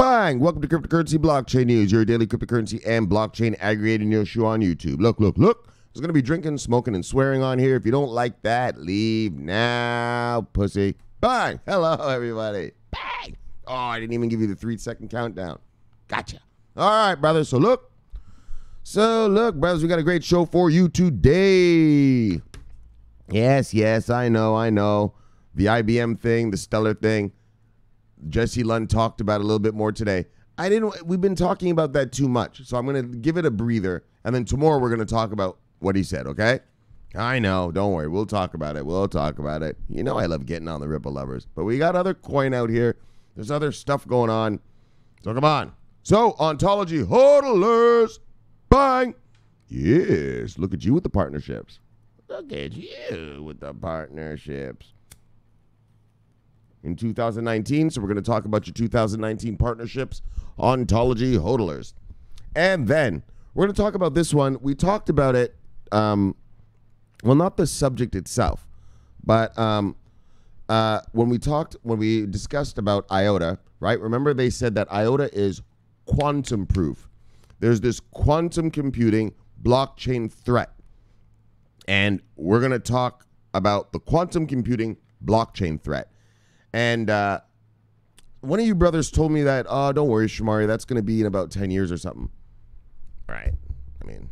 Bang! Welcome to Cryptocurrency Blockchain News, your daily cryptocurrency and blockchain aggregating news show on YouTube. Look. There's going to be drinking, smoking, and swearing on here. If you don't like that, leave now, pussy. Bang! Hello, everybody. Bang! Oh, I didn't even give you the 3-second countdown. Gotcha. All right, brothers. So look, brothers, we got a great show for you today. Yes, I know. The IBM thing, the Stellar thing. Jesse Lund talked about it a little bit more today. We've been talking about that too much, so I'm going to give it a breather, and then tomorrow we're going to talk about what he said, okay? I know, don't worry, we'll talk about it. You know I love getting on the Ripple lovers, but we got other coin out here. There's other stuff going on, so come on. So, Ontology hodlers, bang! Yes, look at you with the partnerships. In 2019, so we're going to talk about your 2019 partnerships, Ontology hodlers. And then we're going to talk about this one. We talked about it, well, not the subject itself, but when we discussed about IOTA, right? Remember they said that IOTA is quantum proof. There's this quantum computing blockchain threat. And we're going to talk about the quantum computing blockchain threat. And one of you brothers told me that, oh, don't worry, Shamari, that's going to be in about 10 years or something. Right. I mean,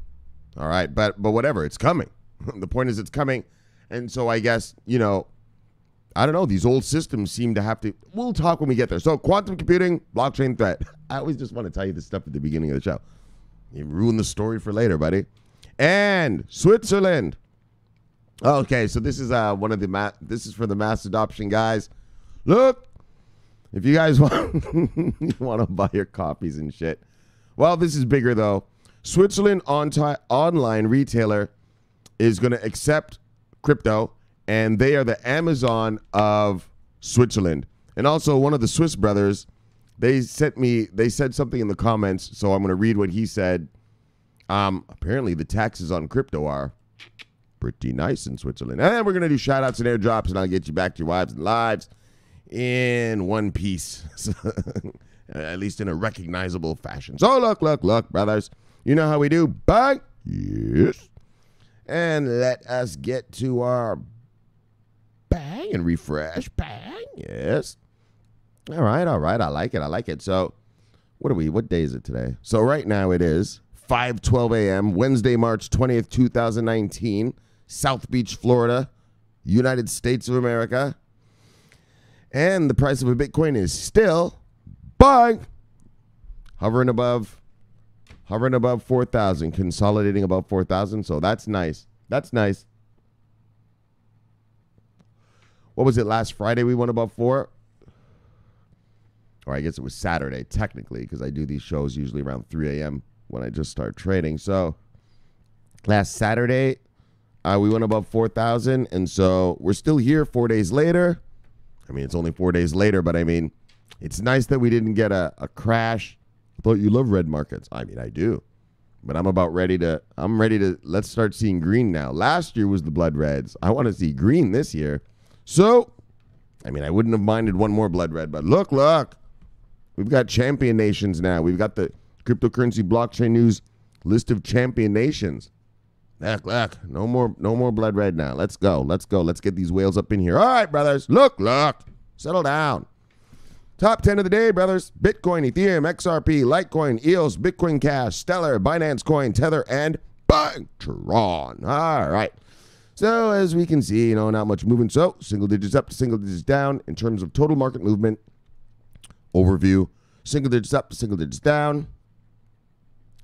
all right. But whatever, it's coming. The point is it's coming. And so I guess, I don't know. These old systems seem to have to. We'll talk when we get there. So quantum computing, blockchain threat. I always just want to tell you this stuff at the beginning of the show. You ruin the story for later, buddy. And Switzerland. Okay, so this is this is for the mass adoption guys. Look, if you guys want to buy your copies and shit. Well, this is bigger though. Switzerland online retailer is going to accept crypto, and they are the Amazon of Switzerland. And also one of the Swiss brothers, they said something in the comments, so I'm going to read what he said. Apparently the taxes on crypto are pretty nice in Switzerland. And we're going to do shout outs and airdrops, and I'll get you back to your wives and lives in one piece, at least in a recognizable fashion. So look, brothers, you know how we do. Bang, yes, and let us get to our bang and refresh. Bang, yes. All right. I like it. So, what day is it today? So right now it is 5:12 a.m. Wednesday, March 20th, 2019, South Beach, Florida, United States of America. And the price of a Bitcoin is still, bang, hovering above 4,000, consolidating above 4,000. So that's nice. What was it, last Friday we went above 4? Or I guess it was Saturday, technically, because I do these shows usually around 3 a.m. when I just start trading. So last Saturday, we went above 4,000. And so we're still here 4 days later. I mean, it's only 4 days later, but I mean, it's nice that we didn't get a crash. I thought you love red markets. I mean, I do. But I'm ready to, let's start seeing green now. Last year was the blood reds. I want to see green this year. So, I mean, I wouldn't have minded one more blood red, but look. We've got champion nations now. We've got the Cryptocurrency Blockchain News list of champion nations. Look. No more blood red now. Let's go. Let's get these whales up in here. All right, brothers. Look. Settle down. Top 10 of the day, brothers. Bitcoin, Ethereum, XRP, Litecoin, EOS, Bitcoin Cash, Stellar, Binance Coin, Tether, and bang, Tron. All right. So as we can see, not much movement. So single digits up to single digits down in terms of total market movement. Overview. Single digits up to single digits down.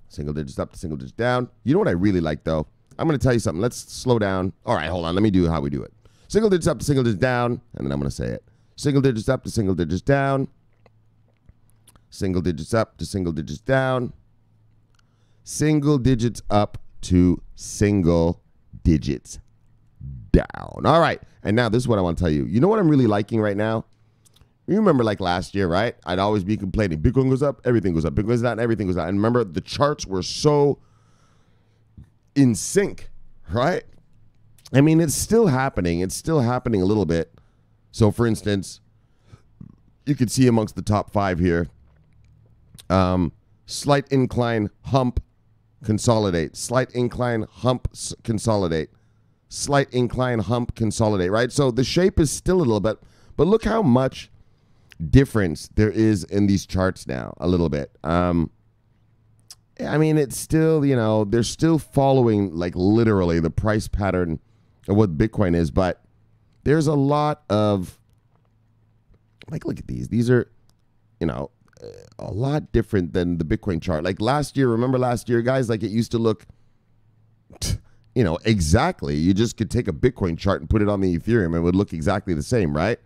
Single digits up to single digits down. You know what I really like, though? I'm going to tell you something. Let's slow down. All right, hold on. Let me do how we do it. Single digits up to single digits down, and then I'm going to say it. Single digits up to single digits down. Single digits up to single digits down. Single digits up to single digits down. All right, and now this is what I want to tell you. You know what I'm really liking right now? You remember like last year, right? I'd always be complaining. Bitcoin goes up, everything goes up. Bitcoin goes down, everything goes down. And remember, the charts were so in sync, right? I mean, it's still happening. It's still happening a little bit. So, for instance, you could see amongst the top 5 here, Slight incline, hump, consolidate. Slight incline, hump, consolidate. Slight incline, hump, consolidate, right? So the shape is still a little bit, but look how much difference there is in these charts now, a little bit. I mean, it's still, they're still following, like, literally the price pattern of what Bitcoin is, but there's a lot of, like, look at these. These are, a lot different than the Bitcoin chart. Like last year, remember last year, guys, like it used to look, exactly. You just could take a Bitcoin chart and put it on the Ethereum and it would look exactly the same, right?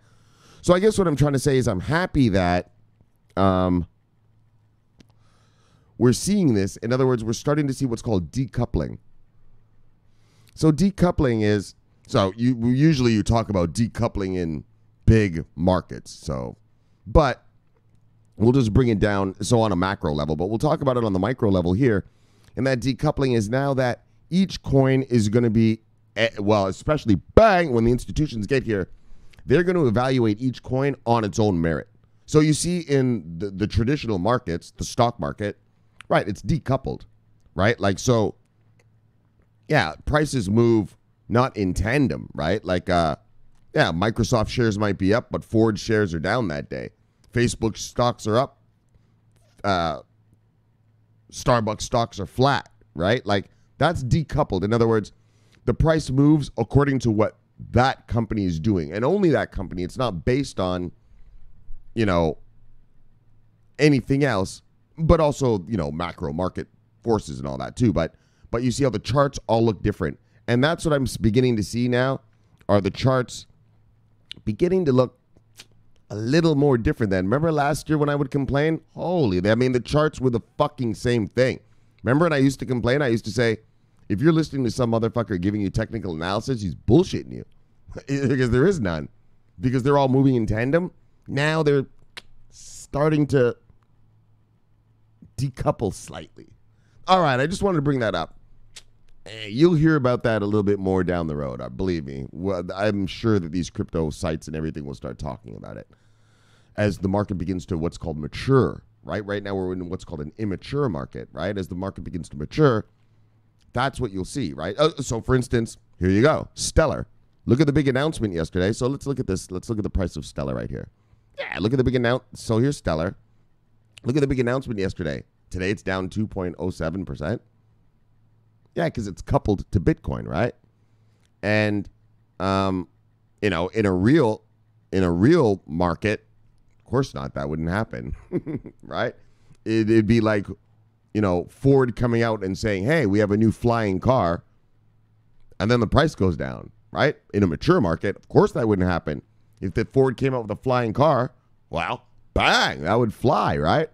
So I guess what I'm trying to say is I'm happy that we're seeing this. In other words, we're starting to see what's called decoupling. So decoupling is, usually you talk about decoupling in big markets. So, but we'll just bring it down, so on a macro level, but we'll talk about it on the micro level here. And that decoupling is now that each coin is going to be, especially when the institutions get here, they're going to evaluate each coin on its own merit. So you see in the traditional markets, the stock market, right, it's decoupled, right? Like, so, yeah, prices move not in tandem, right? Like, Microsoft shares might be up, but Ford shares are down that day. Facebook stocks are up. Starbucks stocks are flat, right? Like, that's decoupled. In other words, the price moves according to what that company is doing, and only that company. It's not based on, anything else, but also, macro market forces and all that too. But you see how the charts all look different. And that's what I'm beginning to see now, are the charts beginning to look a little more different than. Remember last year when I would complain? The charts were the fucking same thing. Remember when I used to complain? I used to say, if you're listening to some motherfucker giving you technical analysis, he's bullshitting you. Because there is none. Because they're all moving in tandem. Now they're starting to decouple slightly. All right, I just wanted to bring that up. You'll hear about that a little bit more down the road, believe me. I'm sure that these crypto sites and everything will start talking about it as the market begins to what's called mature, right? Right now we're in what's called an immature market, right? As the market begins to mature, that's what you'll see, right? So, for instance, here you go, Stellar. Look at the big announcement yesterday. So let's look at this. Let's look at the price of Stellar right here. Yeah, look at the big announcement. So here's Stellar. Look at the big announcement yesterday. Today it's down 2.07%. Yeah, because it's coupled to Bitcoin, right? And in a real market, of course not. That wouldn't happen, right? It'd be like, Ford coming out and saying, "Hey, we have a new flying car," and then the price goes down, right? In a mature market, of course that wouldn't happen. If the Ford came out with a flying car, well, bang, that would fly, right?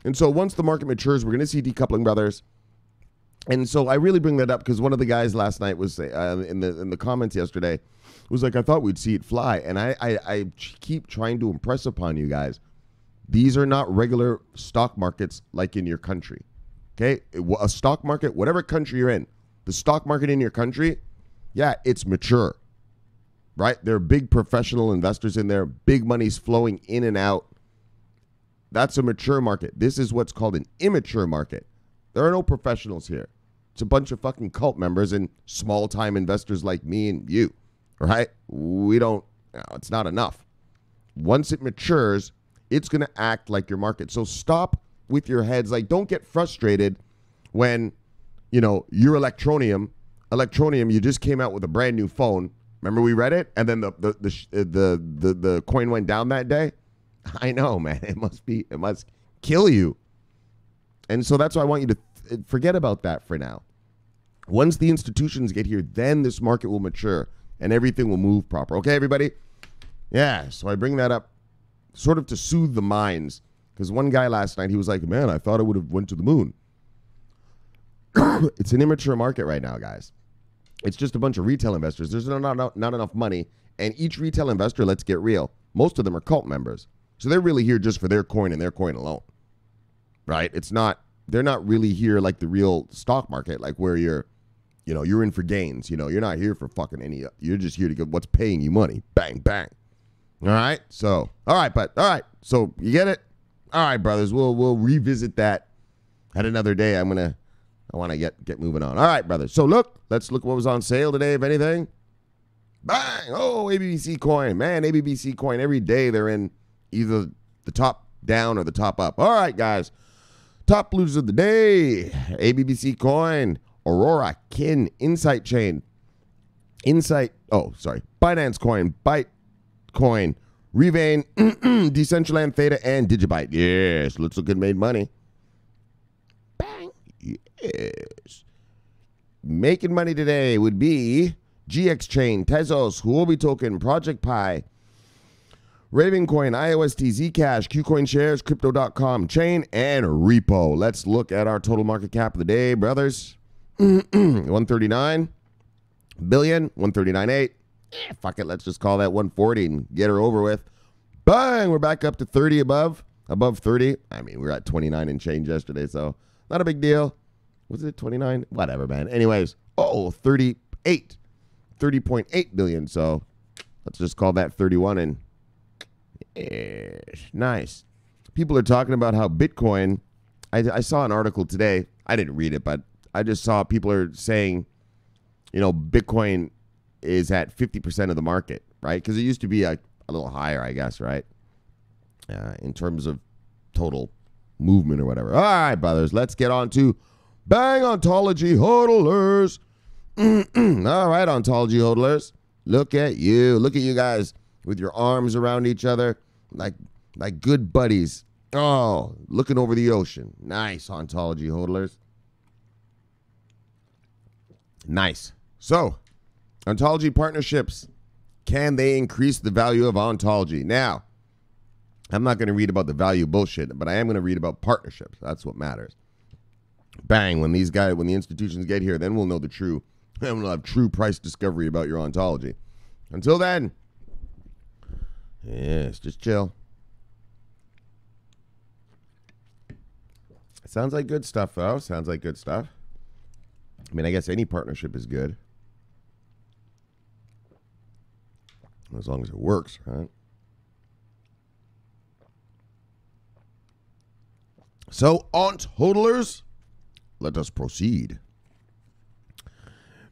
And so once the market matures, we're going to see decoupling, brothers. And so I really bring that up because one of the guys last night was in the comments yesterday was like, I thought we'd see it fly. And I keep trying to impress upon you guys, these are not regular stock markets like in your country. Okay? A stock market, whatever country you're in, the stock market in your country, yeah, it's mature. Right? There are big professional investors in there, big money's flowing in and out. That's a mature market. This is what's called an immature market. There are no professionals here. It's a bunch of fucking cult members and small-time investors like me and you, right? We don't, it's not enough. Once it matures, it's going to act like your market. So stop with your heads. Like, don't get frustrated when, your Electronium, you just came out with a brand new phone. Remember we read it? And then the coin went down that day? I know, man. It must kill you. And so that's why I want you to forget about that for now. Once the institutions get here, then this market will mature and everything will move proper. Okay, everybody? Yeah, so I bring that up sort of to soothe the minds because one guy last night, he was like, man, I thought it would have went to the moon. It's an immature market right now, guys. It's just a bunch of retail investors. There's not enough money. And each retail investor, let's get real, most of them are cult members. So they're really here just for their coin and their coin alone. Right? They're not really here like the real stock market, like where you're in for gains. You're not here for fucking you're just here to get what's paying you money. Bang, bang. All right. So, all right. So you get it? All right, brothers, we'll revisit that at another day. I want to get moving on. All right, brothers. So let's look what was on sale today, if anything. Bang! Oh, ABBC coin. Man, ABBC coin, every day they're in either the top down or the top up. All right, guys. Top losers of the day. ABBC coin, Aurora, Kin, Insight Chain, Binance Coin, Bytecoin, Revain, Decentraland, Theta, and Digibyte. Yes, looks like it made money. Bang. Yes. Making money today would be GX Chain, Tezos, Huobi Token, Project Pi, Ravencoin, IOST, Zcash, Qcoin Shares, Crypto.com Chain, and Repo. Let's look at our total market cap of the day, brothers. 139 billion, 139.8. Fuck it, let's just call that 140 and get her over with. Bang, we're back up to 30 above 30. I mean, we were at 29 and change yesterday, so not a big deal. Was it 29? Whatever, man. Anyways, 30.8 billion, so let's just call that 31 and nice. People are talking about how Bitcoin, I saw an article today. I didn't read it, but I just saw people are saying, Bitcoin is at 50% of the market, right? Because it used to be a little higher, I guess, right? In terms of total movement or whatever. All right, brothers, let's get on to Bang Ontology hodlers. All right, Ontology hodlers. Look at you. Look at you guys with your arms around each other like good buddies. Oh, looking over the ocean. Nice, Ontology hodlers. Nice. So, Ontology partnerships, can they increase the value of Ontology? Now, I'm not going to read about the value bullshit, but I am going to read about partnerships. That's what matters. Bang, when the institutions get here, then we'll know the true, then we'll have true price discovery about your Ontology. Until then, yes, just chill. Sounds like good stuff, though. Sounds like good stuff. I mean, I guess any partnership is good. As long as it works, right? So, Ont hodlers, let us proceed.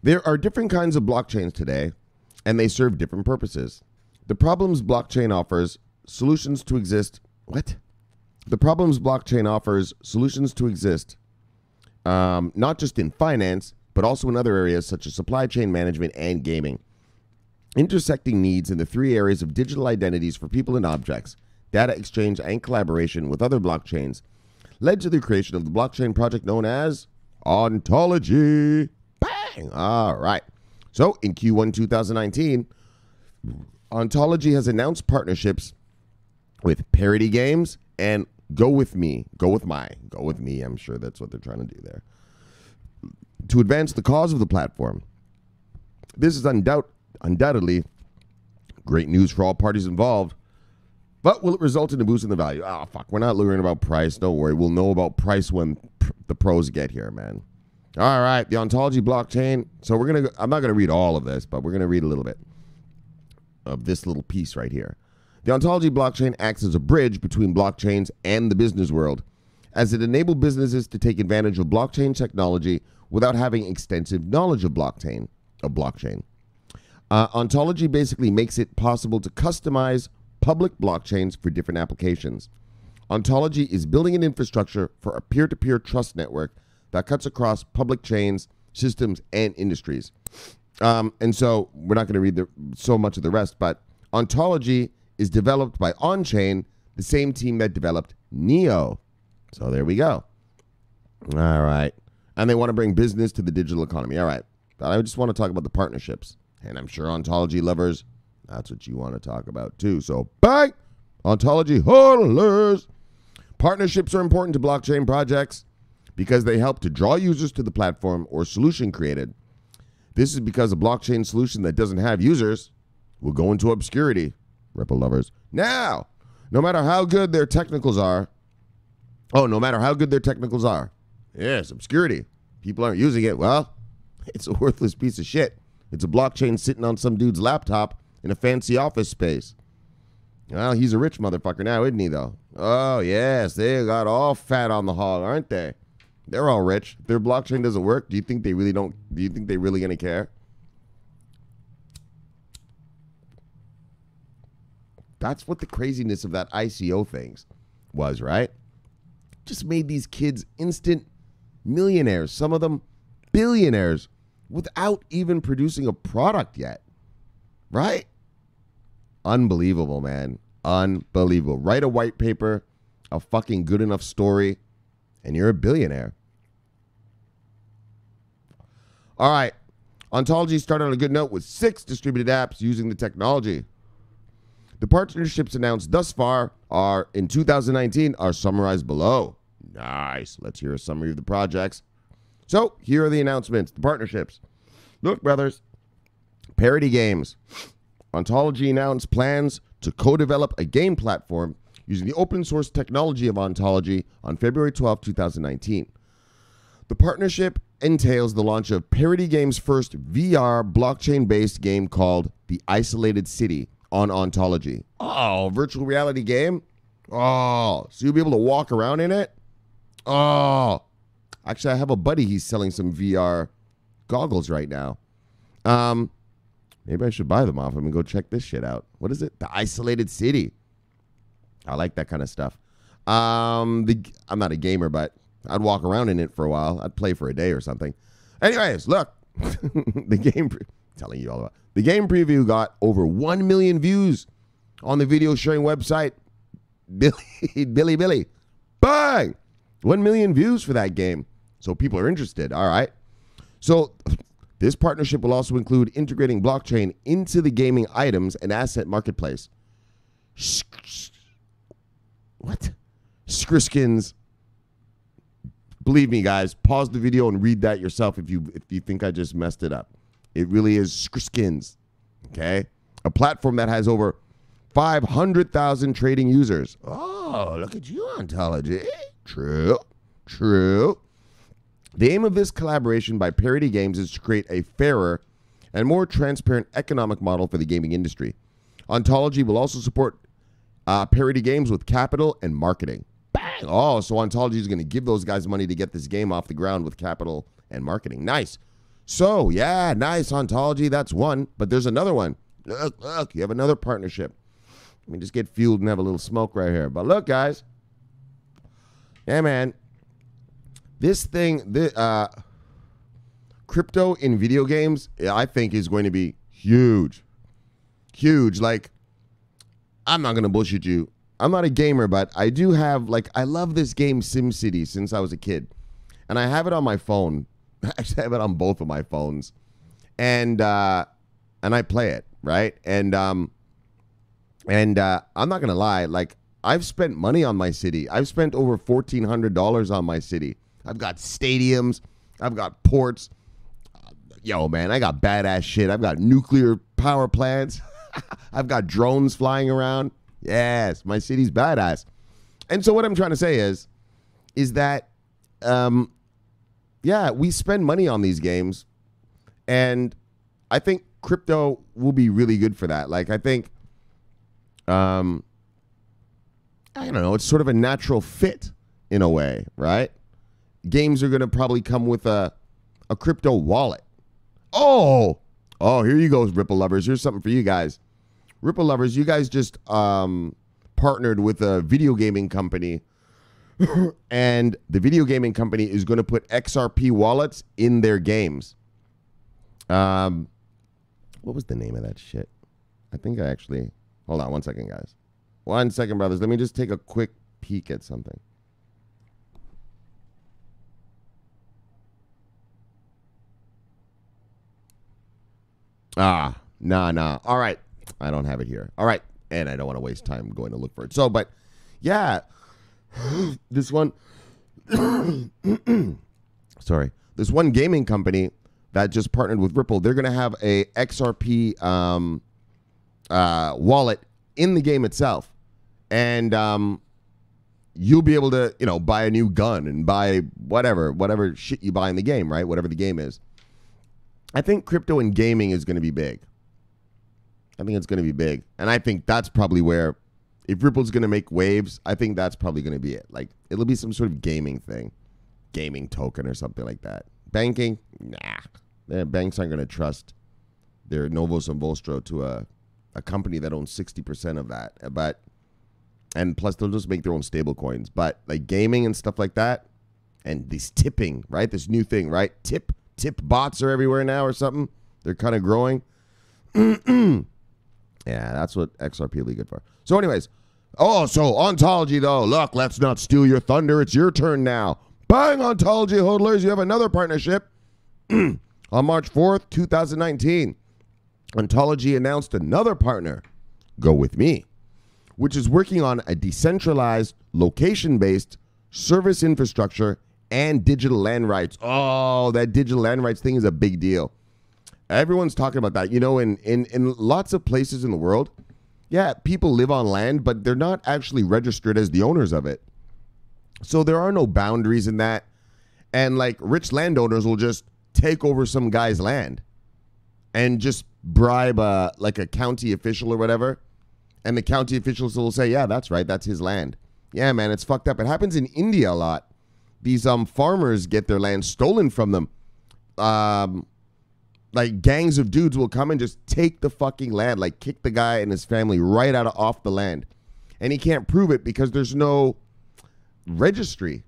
There are different kinds of blockchains today, and they serve different purposes. The problems blockchain offers solutions to exist. What? The problems blockchain offers solutions to exist, not just in finance, but also in other areas such as supply chain management and gaming. Intersecting needs in the three areas of digital identities for people and objects, data exchange, and collaboration with other blockchains led to the creation of the blockchain project known as Ontology. Bang! All right. So in Q1 2019, Ontology has announced partnerships with Parody Games and Go With Me. Go With Me. I'm sure that's what they're trying to do there. To advance the cause of the platform. This is undoubtedly great news for all parties involved. But will it result in a boost in the value? Oh, fuck. We're not learning about price. Don't worry. We'll know about price when the pros get here, man. All right. The Ontology blockchain. So I'm not going to read all of this, but we're going to read a little bit of this little piece right here. The Ontology blockchain acts as a bridge between blockchains and the business world, as it enables businesses to take advantage of blockchain technology without having extensive knowledge of blockchain. Ontology basically makes it possible to customize public blockchains for different applications. Ontology is building an infrastructure for a peer-to-peer trust network that cuts across public chains, systems, and industries. And so we're not going to read so much of the rest, but Ontology is developed by OnChain, the same team that developed Neo. So there we go. All right. And they want to bring business to the digital economy. All right. But I just want to talk about the partnerships. And I'm sure Ontology lovers, that's what you want to talk about too. So bang! Ontology hodlers. Partnerships are important to blockchain projects because they help to draw users to the platform or solution created. This is because a blockchain solution that doesn't have users will go into obscurity. Ripple lovers. Now, no matter how good their technicals are, yes, obscurity. People aren't using it. Well, it's a worthless piece of shit. It's a blockchain sitting on some dude's laptop in a fancy office space. Well, he's a rich motherfucker now, isn't he, though? Oh, yes. They got all fat on the hog, aren't they? They're all rich. If their blockchain doesn't work, do you think they really don't? Do you think they're really going to care? That's what the craziness of that ICO things was, right? Just made these kids instant millionaires, some of them billionaires, without even producing a product yet, right? Unbelievable, man. Unbelievable. Write a white paper, a fucking good enough story, and you're a billionaire. All right. Ontology started on a good note with 6 distributed apps using the technology. The partnerships announced thus far are in 2019 are summarized below. Nice. Let's hear a summary of the projects. So here are the announcements, the partnerships. Look, brothers, Parody Games. Ontology announced plans to co-develop a game platform using the open source technology of Ontology on February 12, 2019. The partnership entails the launch of Parody Games' first VR blockchain-based game called The Isolated City on Ontology. Oh, virtual reality game? Oh, so you'll be able to walk around in it? Oh, actually, I have a buddy. He's selling some VR goggles right now. Maybe I should buy them off him and go check this shit out. What is it? The Isolated City. I like that kind of stuff. I'm not a gamer, but I'd walk around in it for a while. I'd play for a day or something. Anyways, look. The game, telling you all about. The game preview got over 1 million views on the video sharing website. Billy. Bang! 1 million views for that game. So people are interested. All right. So this partnership will also include integrating blockchain into the gaming items and asset marketplace. What? Skriskins. Believe me, guys, pause the video and read that yourself if you think I just messed it up. It really is Skriskins. Okay? A platform that has over 500,000 trading users. Oh, look at you, Ontology. True. The aim of this collaboration by Parody Games is to create a fairer and more transparent economic model for the gaming industry. Ontology will also support Parody Games with capital and marketing. Bang! Oh, so Ontology is going to give those guys money to get this game off the ground with capital and marketing. Nice. So, yeah, nice, Ontology. That's one. But there's another one. Look, you have another partnership. Let me just get fueled and have a little smoke right here. But look, guys. Yeah, man. This thing, crypto in video games, I think is going to be huge. Huge. Like, I'm not going to bullshit you. I'm not a gamer, but I do have, like, I love this game SimCity since I was a kid. And I have it on my phone. Actually, I have it on both of my phones. And I play it, right? And I'm not going to lie. Like, I've spent money on my city. I've spent over $1,400 on my city. I've got stadiums. I've got ports. Yo, man, I got badass shit. I've got nuclear power plants. I've got drones flying around. Yes, my city's badass. And so what I'm trying to say is that, yeah, we spend money on these games. And I think crypto will be really good for that. Like, I think, I don't know, it's sort of a natural fit in a way, right? Games are going to probably come with a crypto wallet. Oh, here you go, Ripple lovers. Here's something for you guys. Ripple lovers, you guys just partnered with a video gaming company, and the video gaming company is going to put XRP wallets in their games. What was the name of that shit? I think I actually... Hold on one second, guys. 1 second, brothers. Let me just take a quick peek at something. Nah. All right. I don't have it here. All right. And I don't want to waste time going to look for it. So, but yeah, this one, sorry, this one gaming company that just partnered with Ripple, they're going to have a XRP wallet in the game itself. And you'll be able to, buy a new gun and buy whatever shit you buy in the game, right? Whatever the game is. I think crypto and gaming is going to be big. I think it's going to be big. And I think that's probably where if Ripple's going to make waves, I think that's probably going to be it. Like, it'll be some sort of gaming thing, gaming token or something like that. Banking, nah. The banks aren't going to trust their Novos and Vostro to a company that owns 60% of that. And plus, they'll just make their own stable coins. But like gaming and stuff like that, and these tipping, right? This new thing, right? Tip bots are everywhere now or something. They're kind of growing. Yeah, that's what XRP will be good for. So anyways, so Ontology, though. Look, let's not steal your thunder. It's your turn now. Bang, Ontology hodlers. You have another partnership. On March 4th, 2019, Ontology announced another partner, Go With Me, which is working on a decentralized, location-based service infrastructure and digital land rights. Oh, that digital land rights thing is a big deal. Everyone's talking about that. You know, in lots of places in the world, yeah, people live on land, but they're not actually registered as the owners of it. So there are no boundaries in that. And like rich landowners will just take over some guy's land and just bribe like a county official or whatever. And the county officials will say, yeah, that's right. That's his land. Yeah, man, it's fucked up. It happens in India a lot. These farmers get their land stolen from them. Like gangs of dudes will come and just take the fucking land, like kick the guy and his family right off the land. And he can't prove it because there's no registry.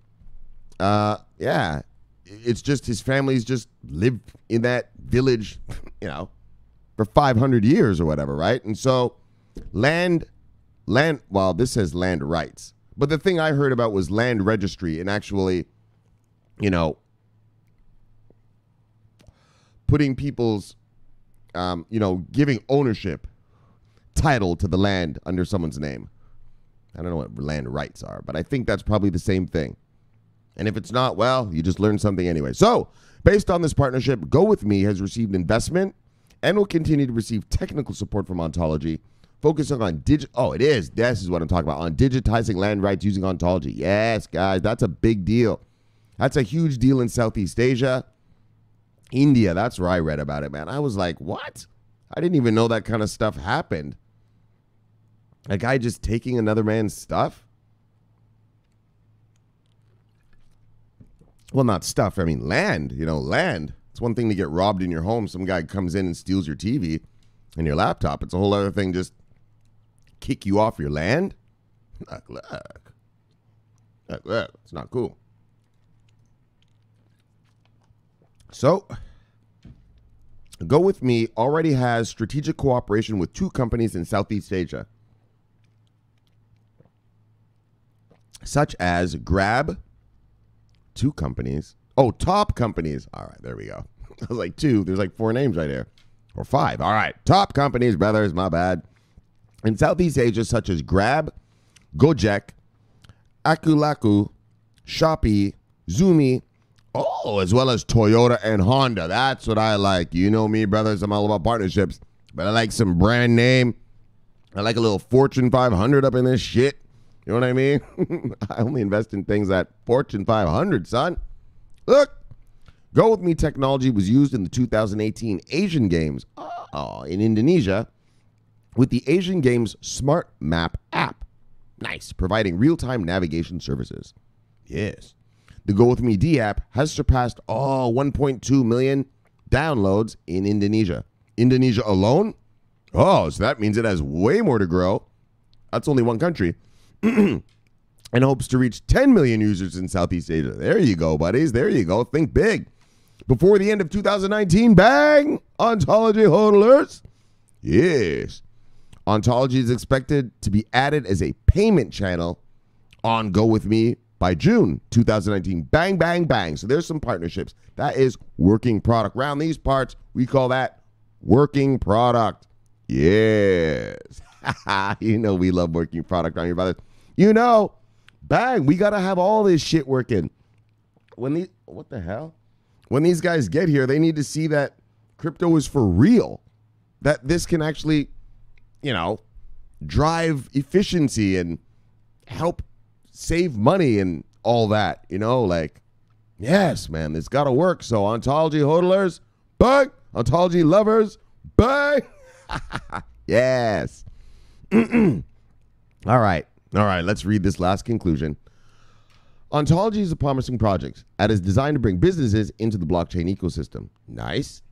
Yeah, it's just his family's just lived in that village, you know, for 500 years or whatever, right? And so land, well, this says land rights. But the thing I heard about was land registry and actually, you know, putting people's, you know, giving ownership, title to the land under someone's name. I don't know what land rights are, but I think that's probably the same thing. And if it's not, well, you just learned something anyway. So, based on this partnership, Go With Me has received investment and will continue to receive technical support from Ontology, focusing on this is what I'm talking about, on digitizing land rights using Ontology. Yes, guys, that's a big deal. That's a huge deal in Southeast Asia. India, that's where I read about it, man. I was like, what? I didn't even know that kind of stuff happened. A guy just taking another man's stuff? Well, not stuff. I mean, land. You know, land. It's one thing to get robbed in your home. Some guy comes in and steals your TV and your laptop. It's a whole other thing just kick you off your land. Look. It's not cool. So, Go With Me already has strategic cooperation with 2 companies in Southeast Asia, such as Grab, 2 companies. Oh, top companies. All right, there we go. I was like 2. There's like 4 names right here. Or 5. All right, top companies, brothers, my bad. In Southeast Asia, such as Grab, Gojek, Akulaku, Shopee, Zumi, as well as Toyota and Honda. That's what I like. You know me, brothers. I'm all about partnerships. But I like some brand name. I like a little Fortune 500 up in this shit. You know what I mean? I only invest in things that Fortune 500, son. Look. Go With Me technology was used in the 2018 Asian Games in Indonesia with the Asian Games Smart Map app. Nice. Providing real-time navigation services. Yes. The Go With Me D app has surpassed 1.2 million downloads in Indonesia. Indonesia alone? So that means it has way more to grow. That's only one country. And hopes to reach 10 million users in Southeast Asia. There you go, buddies. There you go. Think big. Before the end of 2019, bang! Ontology hodlers. Yes. Ontology is expected to be added as a payment channel on Go With Me by June 2019. Bang, bang, bang. So there's some partnerships. That is working product. Around these parts, we call that working product. Yes. You know we love working product on your brothers. You know, bang, we got to have all this shit working. What the hell? When these guys get here, they need to see that crypto is for real. That this can actually, you know, drive efficiency and help save money and all that, you know, like, yes, man, this got to work. So Ontology hodlers, bang, Ontology lovers, bang. Yes. All right. All right. Let's read this last conclusion. Ontology is a promising project that is designed to bring businesses into the blockchain ecosystem. Nice.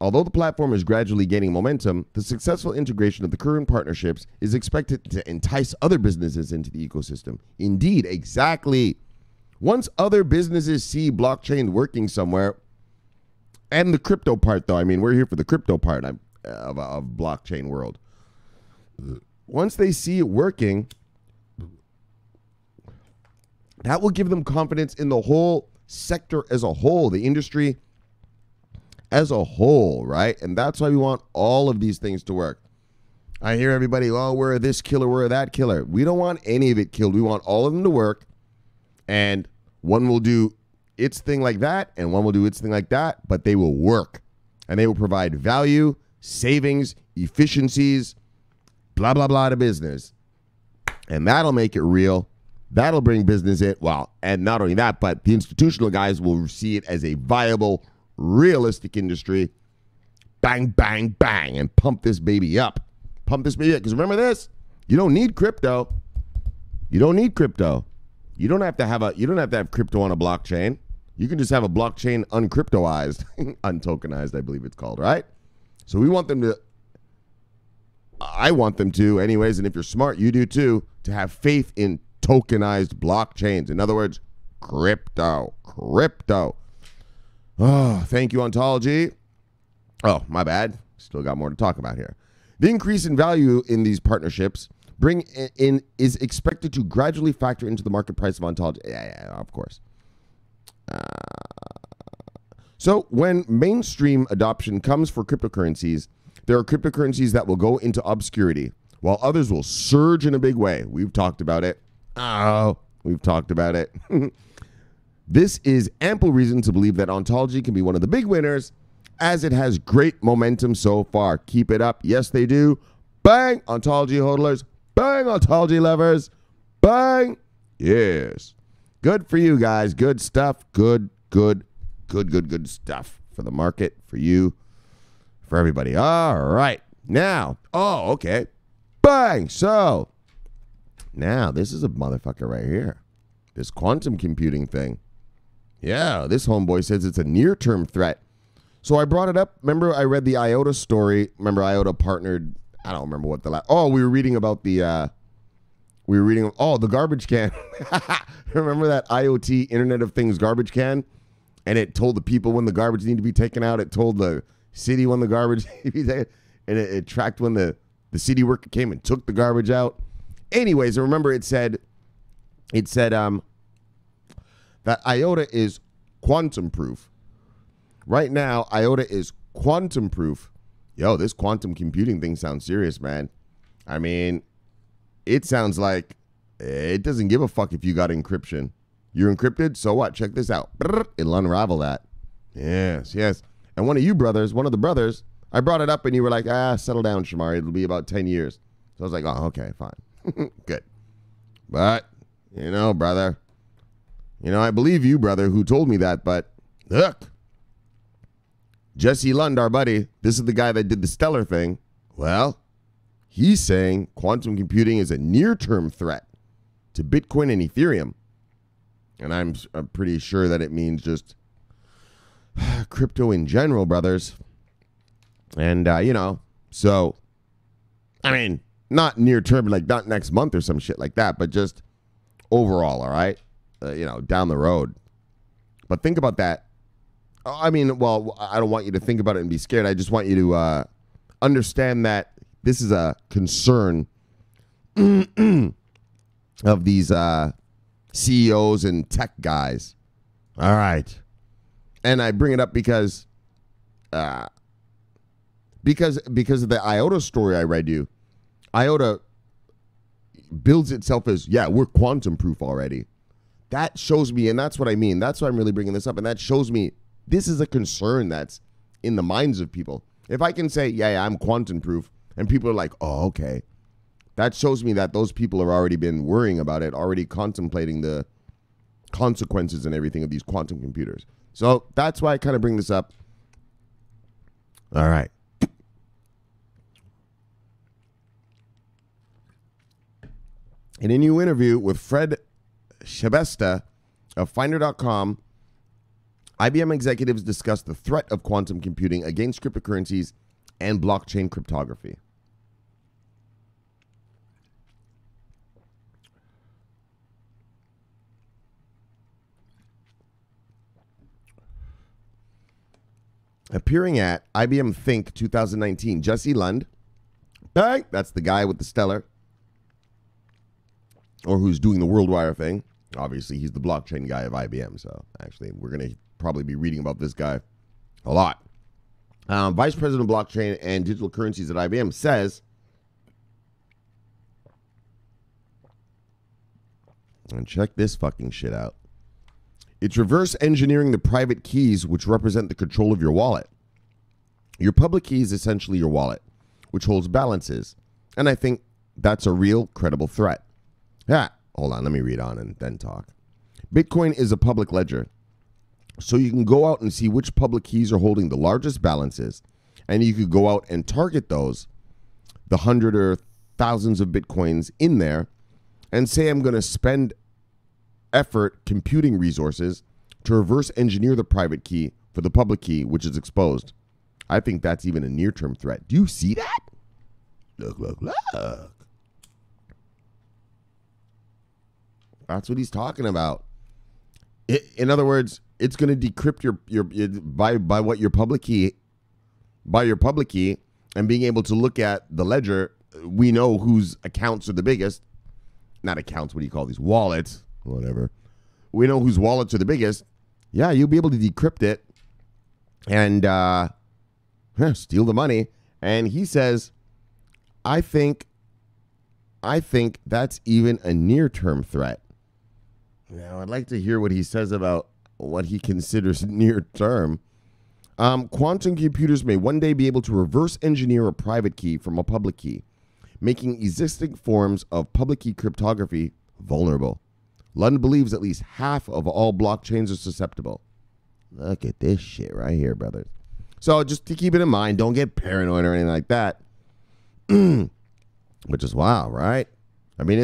Although the platform is gradually gaining momentum, the successful integration of the current partnerships is expected to entice other businesses into the ecosystem. Indeed, exactly. Once other businesses see blockchain working somewhere, and the crypto part, though, I mean, we're here for the crypto part of blockchain world. Once they see it working, that will give them confidence in the whole sector as a whole, the industry as a whole, right? And that's why we want all of these things to work. I hear everybody, oh, we're this killer, we're that killer. We don't want any of it killed. We want all of them to work, and one will do its thing like that, and one will do its thing like that, but they will work, and they will provide value, savings, efficiencies, blah, blah, blah to business. And that'll make it real. That'll bring business in. Well, and not only that, but the institutional guys will see it as a viable, realistic industry. Bang, bang, bang, and pump this baby up. Pump this baby up. Because remember this, you don't need crypto. You don't need crypto. You don't have to have crypto on a blockchain. You can just have a blockchain uncryptoized, untokenized, I believe it's called, right? So we want them to, I want them to anyways, and if you're smart, you do too, to have faith in tokenized blockchains. In other words, crypto. Oh, thank you, Ontology. Oh, my bad. Still got more to talk about here. The increase in value in these partnerships is expected to gradually factor into the market price of Ontology. Yeah, of course. So when mainstream adoption comes for cryptocurrencies, there are cryptocurrencies that will go into obscurity, while others will surge in a big way. We've talked about it. This is ample reason to believe that Ontology can be one of the big winners, as it has great momentum so far. Keep it up. Yes, they do. Bang, Ontology hodlers. Bang, Ontology lovers. Bang. Yes. Good for you guys. Good stuff. Good stuff for the market, for you, for everybody. All right. Now, okay. Bang. So, now this is a motherfucker right here. This quantum computing thing. Yeah, this homeboy says it's a near-term threat. So I brought it up. Remember, I read the IOTA story. Remember, IOTA partnered. I don't remember what we were reading about the. The garbage can. Remember that IoT Internet of Things garbage can, and it told the people when the garbage needed to be taken out. It told the city when the garbage needed to be taken, and it tracked when the city worker came and took the garbage out. Anyways, I remember it said that IOTA is quantum proof. Right now, IOTA is quantum proof. Yo, this quantum computing thing sounds serious, man. I mean, it sounds like it doesn't give a fuck if you got encryption. You're encrypted, so what? Check this out. It'll unravel that. Yes. And one of the brothers, I brought it up and you were like, settle down, Shamari. It'll be about 10 years. So I was like, oh, okay, fine. Good. But, brother, I believe you, brother, who told me that, but look, Jesse Lund, our buddy, this is the guy that did the Stellar thing. Well, he's saying quantum computing is a near-term threat to Bitcoin and Ethereum. And I'm pretty sure that it means just crypto in general, brothers. And, so, I mean, not near-term, like not next month or some shit like that, but just overall, all right? Down the road. But think about that. I mean, well, I don't want you to think about it and be scared. I just want you to understand that this is a concern of these CEOs and tech guys. All right. And I bring it up because of the IOTA story I read you. IOTA builds itself as, we're quantum proof already. That shows me, and that's what I mean. That's why I'm really bringing this up. And that shows me this is a concern that's in the minds of people. If I can say, I'm quantum proof, and people are like, oh, okay. That shows me that those people have already been worrying about it, already contemplating the consequences and everything of these quantum computers. So that's why I kind of bring this up. All right. In a new interview with Fred Shabesta of Finder.com, IBM executives discussed the threat of quantum computing against cryptocurrencies and blockchain cryptography. Appearing at IBM Think 2019, Jesse Lund, bang, that's the guy with the stellar, or who's doing the WorldWire thing. Obviously, he's the blockchain guy of IBM, so actually, we're going to probably be reading about this guy a lot. Vice President of Blockchain and Digital Currencies at IBM says, and check this fucking shit out, it's reverse engineering the private keys which represent the control of your wallet. Your public key is essentially your wallet, which holds balances. And I think that's a real credible threat. Yeah, hold on, let me read on and then talk. Bitcoin is a public ledger. So you can go out and see which public keys are holding the largest balances. And you could go out and target those, the 100 or thousands of Bitcoins in there, and say I'm going to spend effort computing resources to reverse engineer the private key for the public key, which is exposed. I think that's even a near-term threat. Do you see that? Look. That's what he's talking about. In other words, it's going to decrypt your by what your public key, by your public key, and being able to look at the ledger. We know whose accounts are the biggest. Not accounts. What do you call these? Wallets. Whatever. We know whose wallets are the biggest. Yeah, you'll be able to decrypt it and steal the money. And he says, I think that's even a near-term threat. Now, I'd like to hear what he says about what he considers near-term. Quantum computers may one day be able to reverse engineer a private key from a public key, making existing forms of public key cryptography vulnerable. Lund believes at least half of all blockchains are susceptible. Look at this shit right here, brothers. So just to keep it in mind, don't get paranoid or anything like that. Which is wild, right? I mean,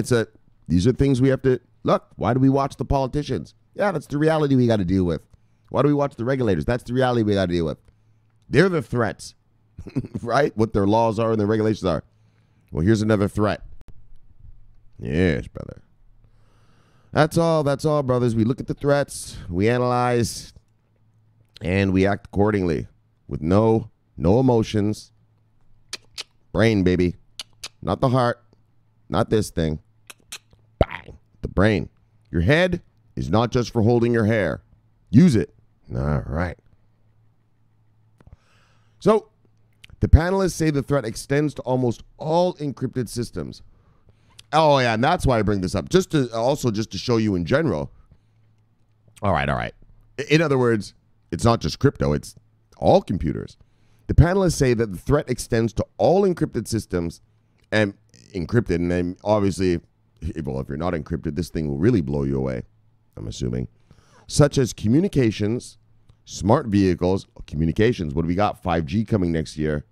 these are things we have to, look, why do we watch the politicians? Yeah, that's the reality we got to deal with. Why do we watch the regulators? That's the reality we got to deal with. They're the threats, right? What their laws are and their regulations are. Well, here's another threat. Yes, brother. That's all, brothers. We look at the threats, we analyze, and we act accordingly with no emotions. Brain, baby. Not the heart. Not this thing. Bang. The brain. Your head is not just for holding your hair. Use it. All right. So, the panelists say the threat extends to almost all encrypted systems. Oh, yeah, and that's why I bring this up. Just to show you in general. All right. In other words, it's not just crypto, it's all computers. The panelists say that the threat extends to all encrypted systems and encrypted. And then obviously, well, if you're not encrypted, this thing will really blow you away, I'm assuming. Such as communications, smart vehicles, communications. What do we got? 5G coming next year.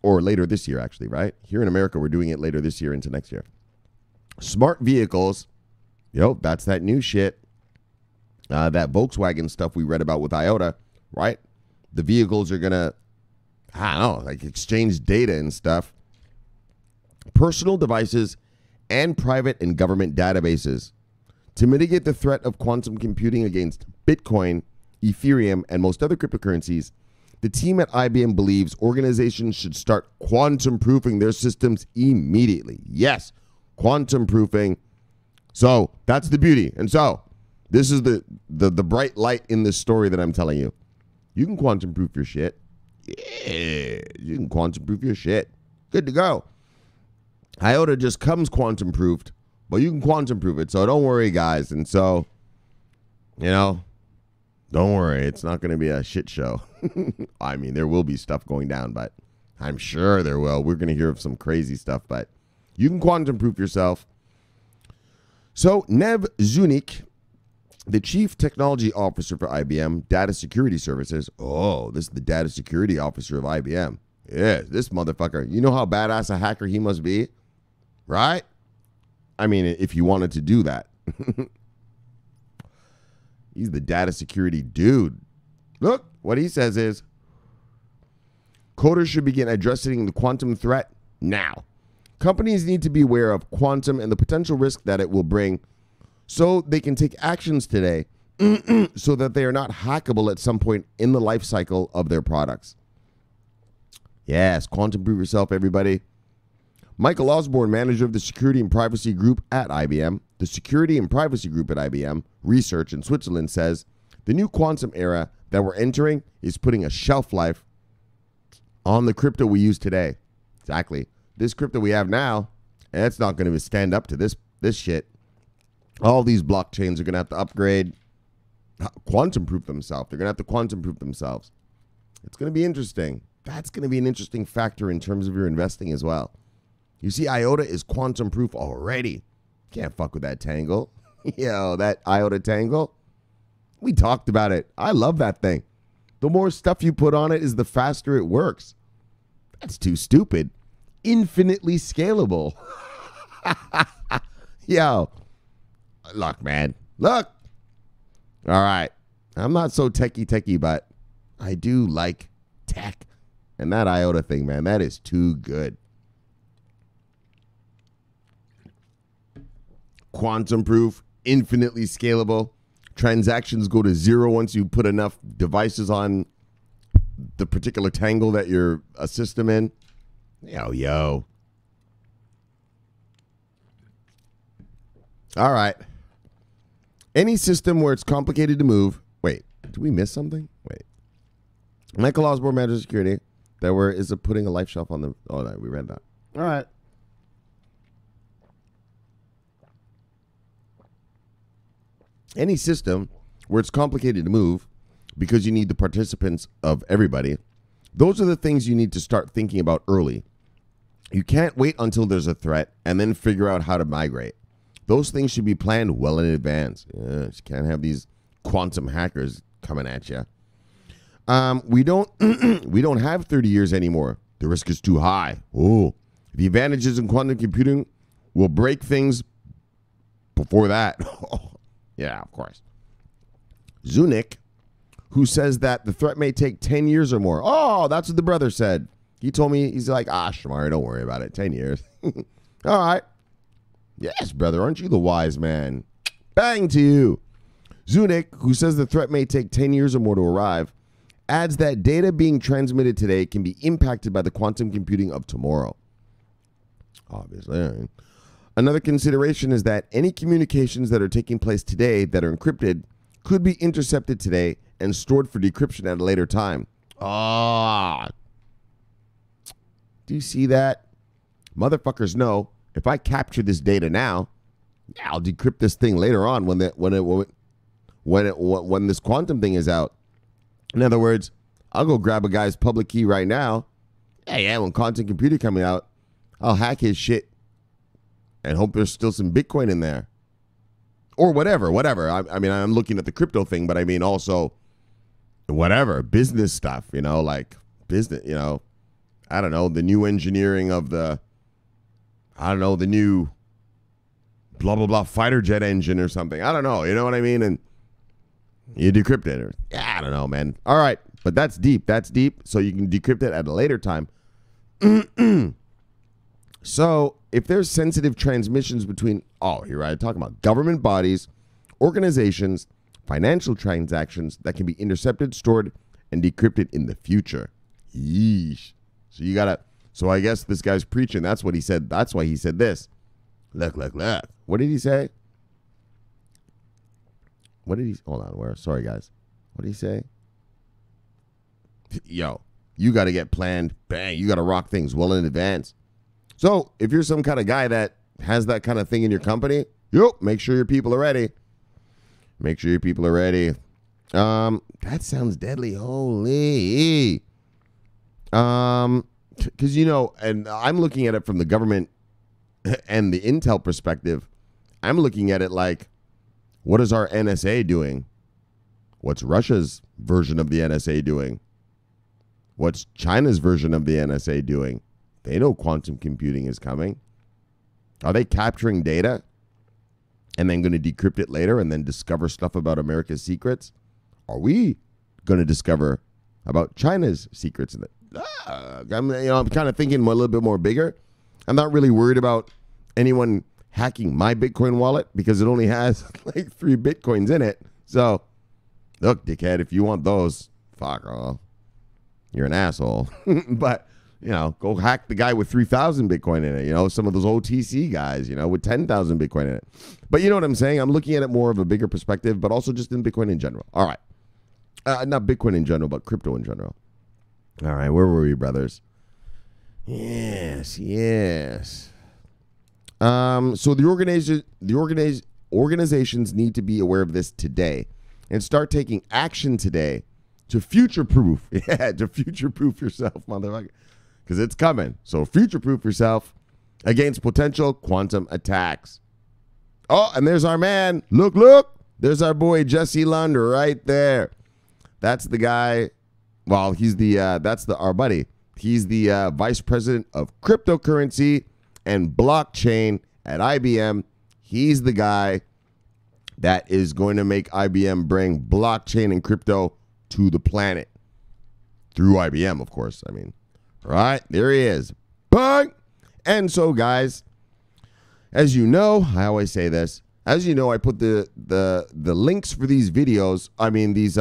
Or later this year, actually, right? Here in America, we're doing it later this year into next year. Smart vehicles. That's that new shit. That Volkswagen stuff we read about with IOTA, right? The vehicles are going to, I don't know, like exchange data and stuff. Personal devices and private and government databases. To mitigate the threat of quantum computing against Bitcoin, Ethereum, and most other cryptocurrencies, the team at IBM believes organizations should start quantum proofing their systems immediately. Yes, quantum proofing. So that's the beauty. And so this is the bright light in this story that I'm telling you. You can quantum proof your shit. Yeah, you can quantum proof your shit. Good to go. IOTA just comes quantum proofed, but you can quantum proof it. So don't worry, guys. And so, don't worry, it's not going to be a shit show. I mean, there will be stuff going down, but I'm sure there will. We're going to hear of some crazy stuff, but you can quantum proof yourself. So Nev Zunik, the Chief Technology Officer for IBM Data Security Services. Oh, this is the Data Security Officer of IBM. Yeah, this motherfucker. You know how badass a hacker he must be, right? I mean, if you wanted to do that. He's the data security dude. Look, what he says is, coders should begin addressing the quantum threat now. Companies need to be aware of quantum and the potential risk that it will bring so they can take actions today so that they are not hackable at some point in the life cycle of their products. Yes, quantum proof yourself, everybody. Michael Osborne, manager of the Security and Privacy Group at IBM, the Security and Privacy Group at IBM Research in Switzerland, says the new quantum era that we're entering is putting a shelf life on the crypto we use today. Exactly. This crypto we have now, it's not going to stand up to this shit. All these blockchains are going to have to upgrade, quantum proof themselves. They're going to have to quantum proof themselves. It's going to be interesting. That's going to be an interesting factor in terms of your investing as well. You see, IOTA is quantum proof already. Can't fuck with that tangle. Yo, that IOTA tangle. We talked about it. I love that thing. The more stuff you put on it is the faster it works. That's too stupid. Infinitely scalable. Yo, look, man. Look. All right. I'm not so techie, but I do like tech. And that IOTA thing, man, that is too good. Quantum proof, infinitely scalable. Transactions go to zero once you put enough devices on the particular tangle that you're a system in. Yo. All right. Any system where it's complicated to move. Wait, did we miss something? Wait. Michael Osborne, manager of security. That where is it putting a life shelf on the... Oh, no, we read that. All right. Any system where it's complicated to move because you need the participants of everybody, those are the things you need to start thinking about early. You can't wait until there's a threat and then figure out how to migrate. Those things should be planned well in advance. You can't have these quantum hackers coming at you. We don't have 30 years anymore. The risk is too high. Oh, the advantages in quantum computing will break things before that. Yeah, of course. Zunick, who says that the threat may take 10 years or more. Oh, that's what the brother said. He told me, he's like, Shamari, don't worry about it. 10 years. All right. Yes, brother, aren't you the wise man? Bang to you. Zunick, who says the threat may take 10 years or more to arrive, adds that data being transmitted today can be impacted by the quantum computing of tomorrow. Obviously. Another consideration is that any communications that are taking place today that are encrypted could be intercepted today and stored for decryption at a later time. Do you see that? Motherfuckers know if I capture this data now, I'll decrypt this thing later on when this quantum thing is out. In other words, I'll go grab a guy's public key right now. Yeah, when quantum computer coming out, I'll hack his shit and hope there's still some Bitcoin in there. Or whatever. I mean, I'm looking at the crypto thing, but I mean also whatever, business stuff, like business, I don't know, the new engineering of the new blah, blah, blah fighter jet engine or something. I don't know, you know what I mean? And you decrypt it. Or, I don't know, man. All right, but that's deep. So you can decrypt it at a later time. So if there's sensitive transmissions between, here I talk about government bodies, organizations, financial transactions that can be intercepted, stored, and decrypted in the future. Yeesh. So you gotta, so I guess this guy's preaching. That's what he said. That's why he said this. Look. What did he say? Hold on, where? Sorry, guys. What did he say? Yo, you got to get planned. Bang, you got to rock things well in advance. So if you're some kind of guy that has that kind of thing in your company, make sure your people are ready. That sounds deadly. Holy. Because, and I'm looking at it from the government and the intel perspective. I'm looking at it like, what is our NSA doing? What's Russia's version of the NSA doing? What's China's version of the NSA doing? They know quantum computing is coming. Are they capturing data and then going to decrypt it later and then discover stuff about America's secrets? Are we going to discover about China's secrets? I'm kind of thinking a little bit more bigger. I'm not really worried about anyone hacking my Bitcoin wallet because it only has like 3 Bitcoins in it. So, look, dickhead, if you want those, fuck off. You're an asshole. But, go hack the guy with 3,000 Bitcoin in it. Some of those OTC guys, with 10,000 Bitcoin in it. But you know what I'm saying? I'm looking at it more of a bigger perspective, but also just in Bitcoin in general. All right. Not Bitcoin in general, but crypto in general. All right. Where were we, brothers? Yes. So the organizations need to be aware of this today and start taking action today to future-proof. Yeah, to future-proof yourself, motherfucker, because it's coming. So future-proof yourself against potential quantum attacks. Oh, and there's our man. Look. There's our boy Jesse Lund right there. That's the guy. Well, he's our buddy. He's the vice president of cryptocurrency and blockchain at IBM. He's the guy that is going to make IBM bring blockchain and crypto to the planet through IBM, of course. Right? There he is. Bang! And so, guys, as you know, I always say this. As you know, I put the links for these videos. These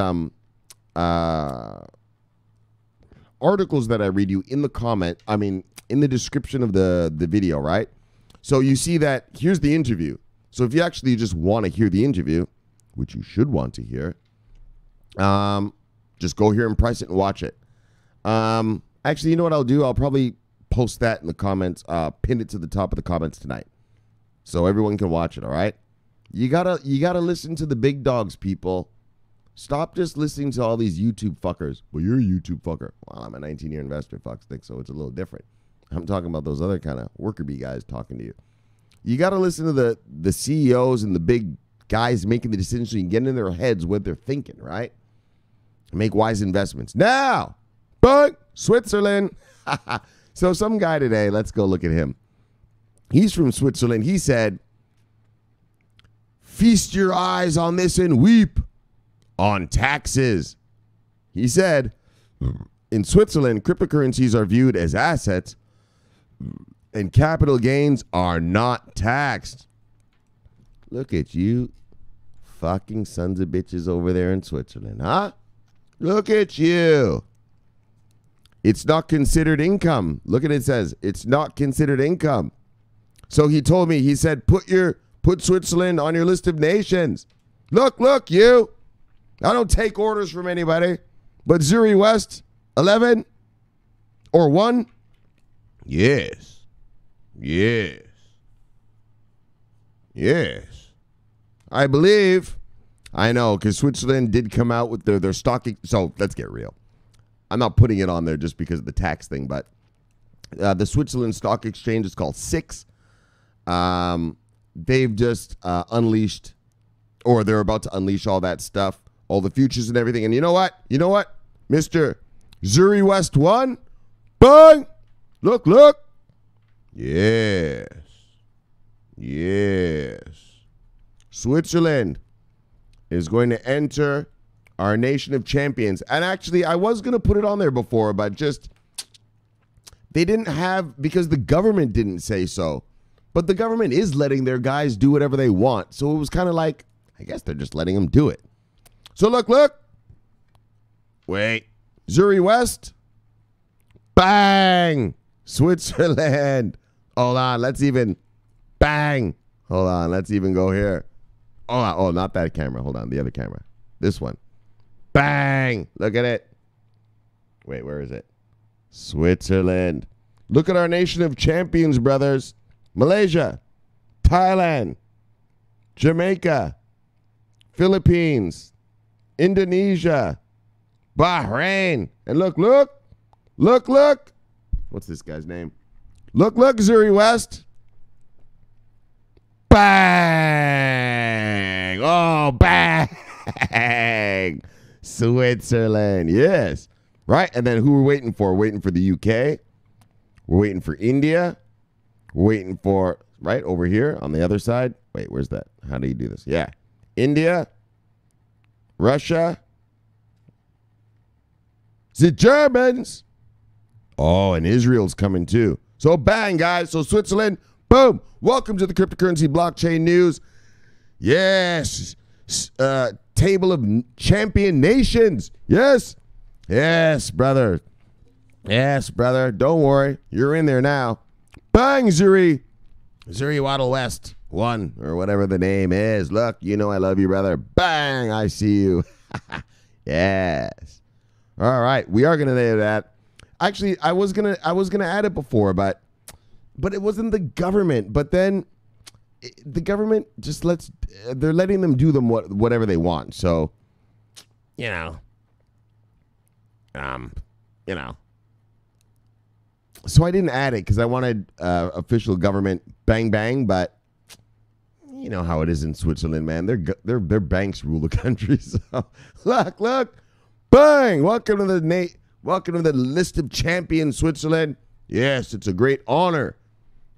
articles that I read you in the comment. In the description of the video, right? So you see that here's the interview. So if you actually just want to hear the interview, which you should want to hear, just go here and price it and watch it. Actually, you know what I'll do? I'll probably post that in the comments, pin it to the top of the comments tonight, so everyone can watch it. All right? You gotta listen to the big dogs, people. Stop just listening to all these YouTube fuckers. Well, you're a YouTube fucker. Well, I'm a 19-year investor, fuckstick, so it's a little different. I'm talking about those other kind of worker bee guys talking to you. You got to listen to the CEOs and the big guys making the decisions so you can get in their heads what they're thinking, right? Make wise investments. Now, but Switzerland. So some guy today, let's go look at him. He's from Switzerland. He said, feast your eyes on this and weep on taxes. He said, in Switzerland, cryptocurrencies are viewed as assets and capital gains are not taxed. Look at you fucking sons of bitches over there in Switzerland, huh? Look at you. It's not considered income. Look at it, says it's not considered income. So he told me, he said, put Switzerland on your list of nations. Look, you. I don't take orders from anybody. But Zuri West, 11 or 1? Yes. I believe. I know, because Switzerland did come out with their stocking. So let's get real. I'm not putting it on there just because of the tax thing, but the Switzerland Stock Exchange is called SIX. They've just unleashed, or they're about to unleash all that stuff, all the futures and everything. And you know what? Mr. Zuri West 1, bang! Look. Yes. Switzerland is going to enter our nation of champions. And actually, I was going to put it on there before, but just, they didn't have, because the government didn't say so. But the government is letting their guys do whatever they want. So it was kind of like, I guess they're just letting them do it. So look. Wait. Zuri West. Bang. Switzerland. Hold on. Let's even. Bang. Hold on. Let's even go here. Oh, not that camera. Hold on. The other camera. This one. Bang. Look at it. Wait, where is it? Switzerland. Look at our nation of champions, brothers. Malaysia. Thailand. Jamaica. Philippines. Indonesia. Bahrain. And look. What's this guy's name? Look, Zuri West. Bang. Oh, bang. Switzerland. Yes. Right? And then who we're waiting for? We're waiting for the UK. We're waiting for India. We're waiting for, right over here on the other side. Wait, where's that? How do you do this? Yeah. India, Russia, the Germans. Oh, and Israel's coming too. So bang, guys. So Switzerland, boom. Welcome to the cryptocurrency blockchain news. Yes. Table of champion nations. Yes. Yes, brother. Yes, brother. Don't worry. You're in there now. Bang, Zuri. Zuri Waddle West. One, or whatever the name is. Look, you know I love you, brother. Bang, I see you. Yes. All right. We are gonna do that. Actually, I was gonna add it before, but it wasn't the government. But then the government just they're letting them do whatever they want. So, you know. So I didn't add it because I wanted official government bang bang, but you know how it is in Switzerland, man. Their banks rule the country. So look, bang! Welcome to the list of champions, Switzerland. Yes, it's a great honor,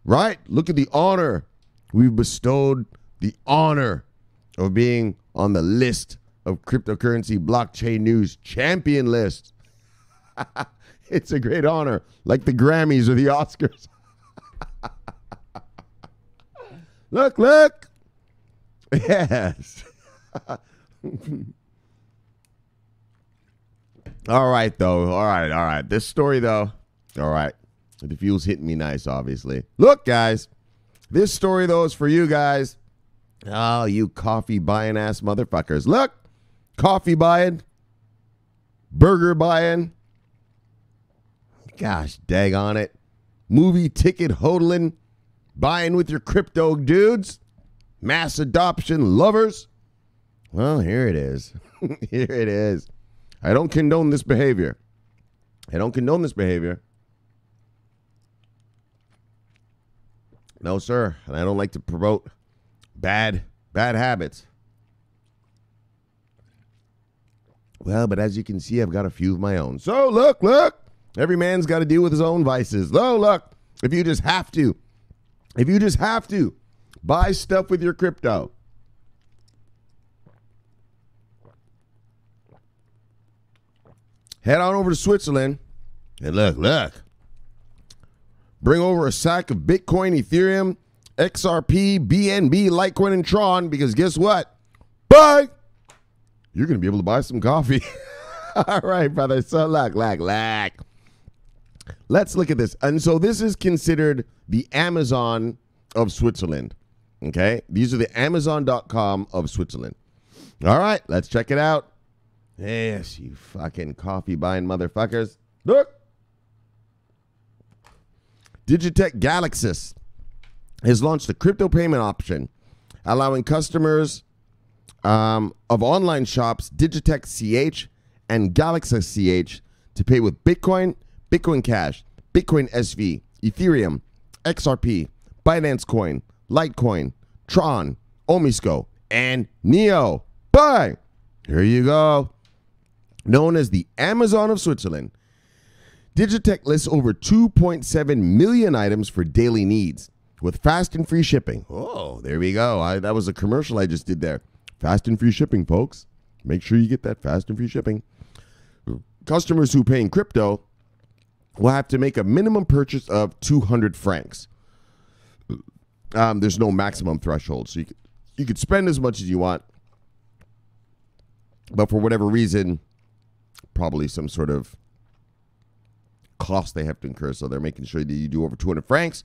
right? Look at the honor we've bestowed. The honor of being on the list of cryptocurrency blockchain news champion list. It's a great honor, like the Grammys or the Oscars. Look. Yes. All right, though. All right. This story, though. All right. The fuel's hitting me nice, obviously. Look, guys. This story, though, is for you guys. Oh, you coffee buying ass motherfuckers. Look. Coffee buying. Burger buying. Gosh, daggone it. Movie ticket hodling. Buying with your crypto dudes. Mass adoption lovers. Well, here it is. Here it is. I don't condone this behavior. No, sir. And I don't like to promote bad habits. Well, but as you can see, I've got a few of my own. So look. Every man's got to deal with his own vices. Oh, look. If you just have to buy stuff with your crypto. Head on over to Switzerland and look. Bring over a sack of Bitcoin, Ethereum, XRP, BNB, Litecoin, and Tron, because guess what? Bye! You're going to be able to buy some coffee. All right, brother. So look. Let's look at this. And so this is considered the Amazon of Switzerland. Okay? These are the Amazon.com of Switzerland. All right, let's check it out. Yes, you fucking coffee buying motherfuckers. Look. Digitech Galaxis has launched a crypto payment option allowing customers of online shops Digitech CH and Galaxis CH to pay with Bitcoin, Bitcoin Cash, Bitcoin SV, Ethereum, XRP, Binance Coin, Litecoin, Tron, Omisco, and Neo. Bye! Here you go. Known as the Amazon of Switzerland, Digitech lists over 2.7 million items for daily needs with fast and free shipping. Oh, there we go. That was a commercial I just did there. Fast and free shipping, folks. Make sure you get that fast and free shipping. Customers who pay in crypto will have to make a minimum purchase of 200 francs. There's no maximum threshold, so you could spend as much as you want, but for whatever reason, probably some sort of cost they have to incur, so they're making sure that you do over 200 francs.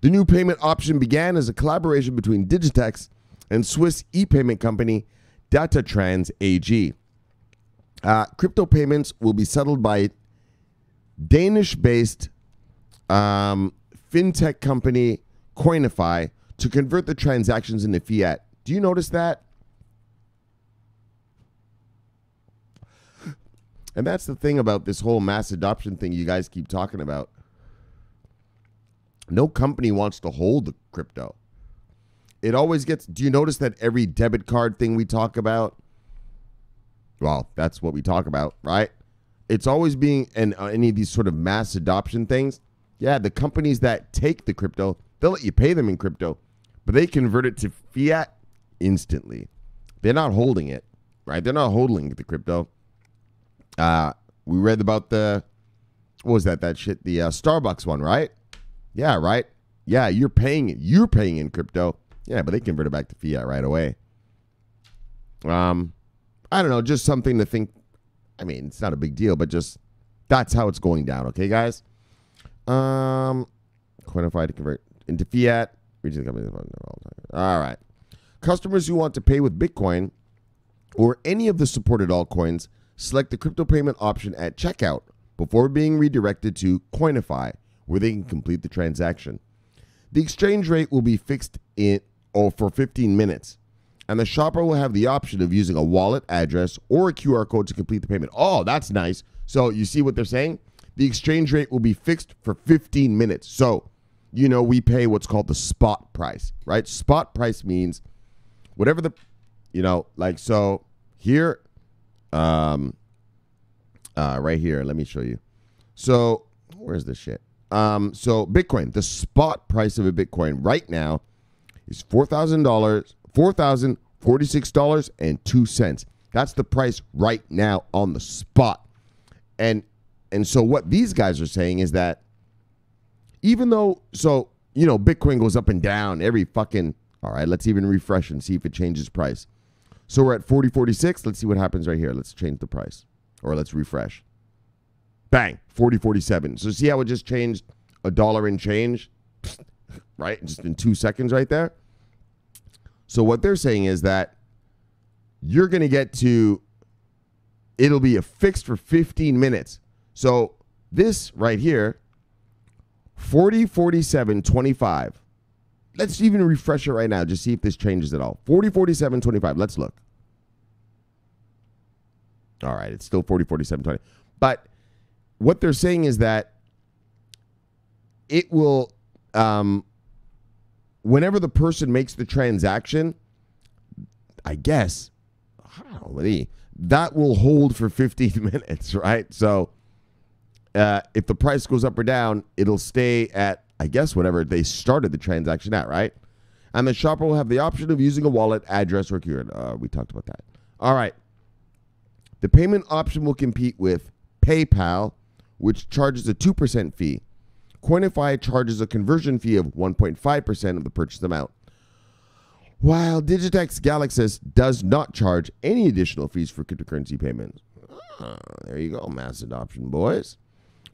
The new payment option began as a collaboration between Digitex and Swiss e-payment company DataTrans AG. Crypto payments will be settled by Danish-based fintech company Coinify to convert the transactions into fiat. Do you notice that? And that's the thing about this whole mass adoption thing you guys keep talking about. No company wants to hold the crypto. It always gets, do you notice that every debit card thing we talk about? Well, that's what we talk about, right? It's always being, and any of these sort of mass adoption things, yeah, the companies that take the crypto, They'll let you pay them in crypto, but they convert it to fiat instantly. They're not holding it, right? They're not holding the crypto. We read about what was that shit? The Starbucks one, right? Yeah, right? Yeah, you're paying it. You're paying in crypto. Yeah, but they convert it back to fiat right away. I don't know, just something to think. I mean, it's not a big deal, but just that's how it's going down. Okay, guys? Quantify to convert into fiat. All right. Customers who want to pay with Bitcoin or any of the supported altcoins select the crypto payment option at checkout before being redirected to Coinify, where they can complete the transaction. The exchange rate will be fixed for 15 minutes, and the shopper will have the option of using a wallet address or a QR code to complete the payment. Oh, that's nice. So you see what they're saying? The exchange rate will be fixed for 15 minutes. So, we pay what's called the spot price, right? Spot price means whatever so here, right here, let me show you. So where's this shit? So Bitcoin, the spot price of a Bitcoin right now is $4,046.02. That's the price right now on the spot. And so what these guys are saying is that even though, Bitcoin goes up and down every fucking, all right, let's even refresh and see if it changes price. So we're at 40.46. Let's see what happens right here. Let's change the price, or let's refresh. Bang, 40.47. So see how it just changed $1 and change, right? Just in 2 seconds right there. So what they're saying is that you're going to get to, it'll be a fixed for 15 minutes. So this right here, 40.47.25. Let's even refresh it right now. Just see if this changes at all. 40.47.25. Let's look. All right, it's still 40.47.20. But what they're saying is that it will, whenever the person makes the transaction, I guess, that will hold for 15 minutes, right? So if the price goes up or down, it'll stay at, I guess, whatever they started the transaction at, right? And the shopper will have the option of using a wallet, address, or QR. We talked about that. All right. The payment option will compete with PayPal, which charges a 2% fee. Coinify charges a conversion fee of 1.5% of the purchase amount, while Digitex Galaxis does not charge any additional fees for cryptocurrency payments. There you go, mass adoption, boys.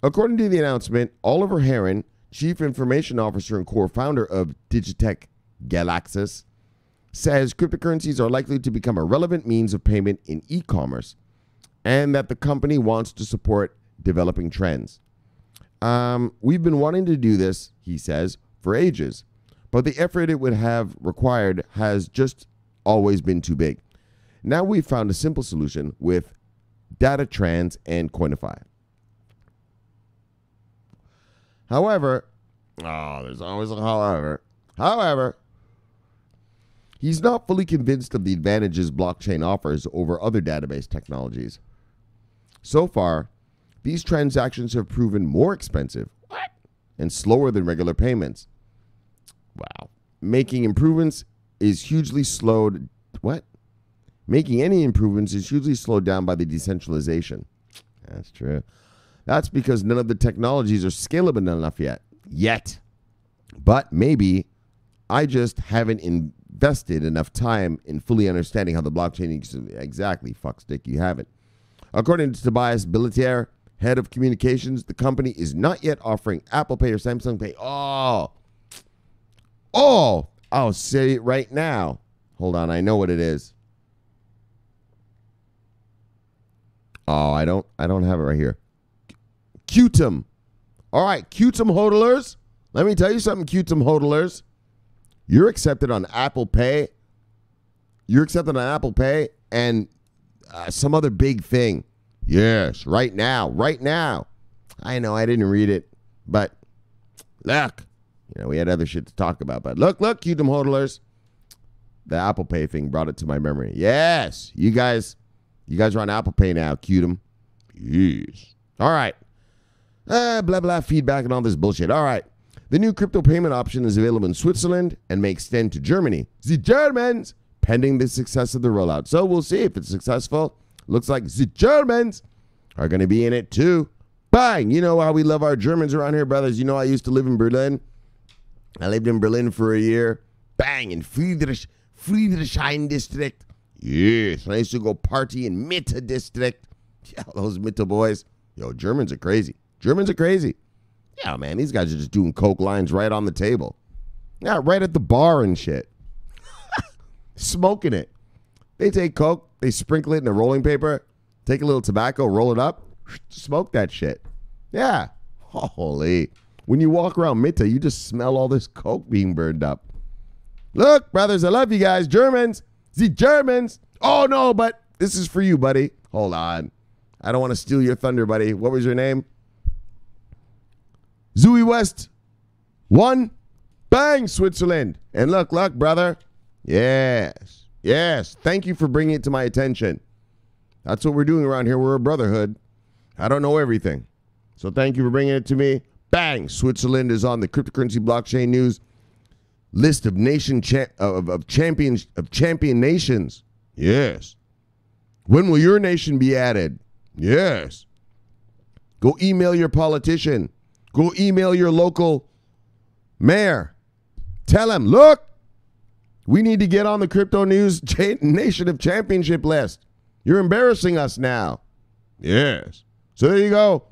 According to the announcement, Oliver Heron, Chief Information Officer and core founder of Digitex Galaxis, says cryptocurrencies are likely to become a relevant means of payment in e-commerce, and that the company wants to support developing trends. We've been wanting to do this, he says, for ages, but the effort it would have required has just always been too big. Now we've found a simple solution with DataTrans and Coinify. However, there's always a however. However, he's not fully convinced of the advantages blockchain offers over other database technologies. So far, these transactions have proven more expensive and slower than regular payments. Wow. Making any improvements is hugely slowed down by the decentralization. That's true. That's because none of the technologies are scalable enough yet. But maybe I just haven't invested enough time in fully understanding how the blockchain exactly. Fuckstick, you haven't. According to Tobias Billetier, head of communications, the company is not yet offering Apple Pay or Samsung Pay. I'll say it right now. Hold on, I know what it is. I don't have it right here. Qtum. All right, Qtum hodlers. Let me tell you something, Qtum hodlers. You're accepted on Apple Pay. And some other big thing. Yes, right now. I know I didn't read it, but look, we had other shit to talk about. But look, Qtum hodlers. The Apple Pay thing brought it to my memory. Yes, you guys are on Apple Pay now, Qtum. Yes. All right. Blah, blah, feedback and all this bullshit. All right. The new crypto payment option is available in Switzerland and may extend to Germany. The Germans, pending the success of the rollout. So we'll see if it's successful. Looks like the Germans are going to be in it too. Bang! You know how we love our Germans around here, brothers. You know I used to live in Berlin. I lived in Berlin for a year. Bang! In Friedrichshain district. Yes. I used to go party in Mitte district. Yeah, those Mitte boys. Yo, Germans are crazy. Germans are crazy. Yeah, man, these guys are just doing coke lines right on the table. Yeah, right at the bar and shit. Smoking it. They take coke, they sprinkle it in a rolling paper, take a little tobacco, roll it up, smoke that shit. Yeah. Holy. When you walk around Mitte, you just smell all this coke being burned up. Look, brothers, I love you guys. Germans. The Germans. Oh, no, but this is for you, buddy. Hold on. I don't want to steal your thunder, buddy. What was your name? Zooey West. 1. Bang, Switzerland. And look, brother. Yes. Yes. Thank you for bringing it to my attention. That's what we're doing around here. We're a brotherhood. I don't know everything. So thank you for bringing it to me. Bang. Switzerland is on the cryptocurrency blockchain news list of champion nations. Yes. When will your nation be added? Yes. Go email your politician. Go email your local mayor. Tell him, look, we need to get on the crypto news nation of championship list. You're embarrassing us now. Yes. So there you go.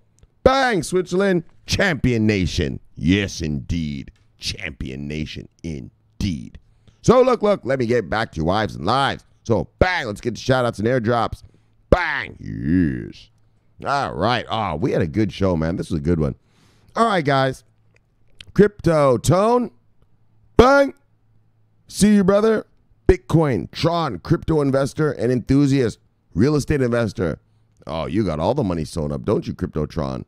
Bang, Switzerland, champion nation. Yes, indeed. Champion nation, indeed. So look, let me get back to your wives and lives. So bang, let's get the shout outs and airdrops. Bang. Yes. All right. Oh, we had a good show, man. This was a good one. All right, guys. Crypto Tone. Bang. See you, brother. Bitcoin, Tron, crypto investor and enthusiast, real estate investor. Oh, you got all the money sewn up, don't you, Crypto Tron?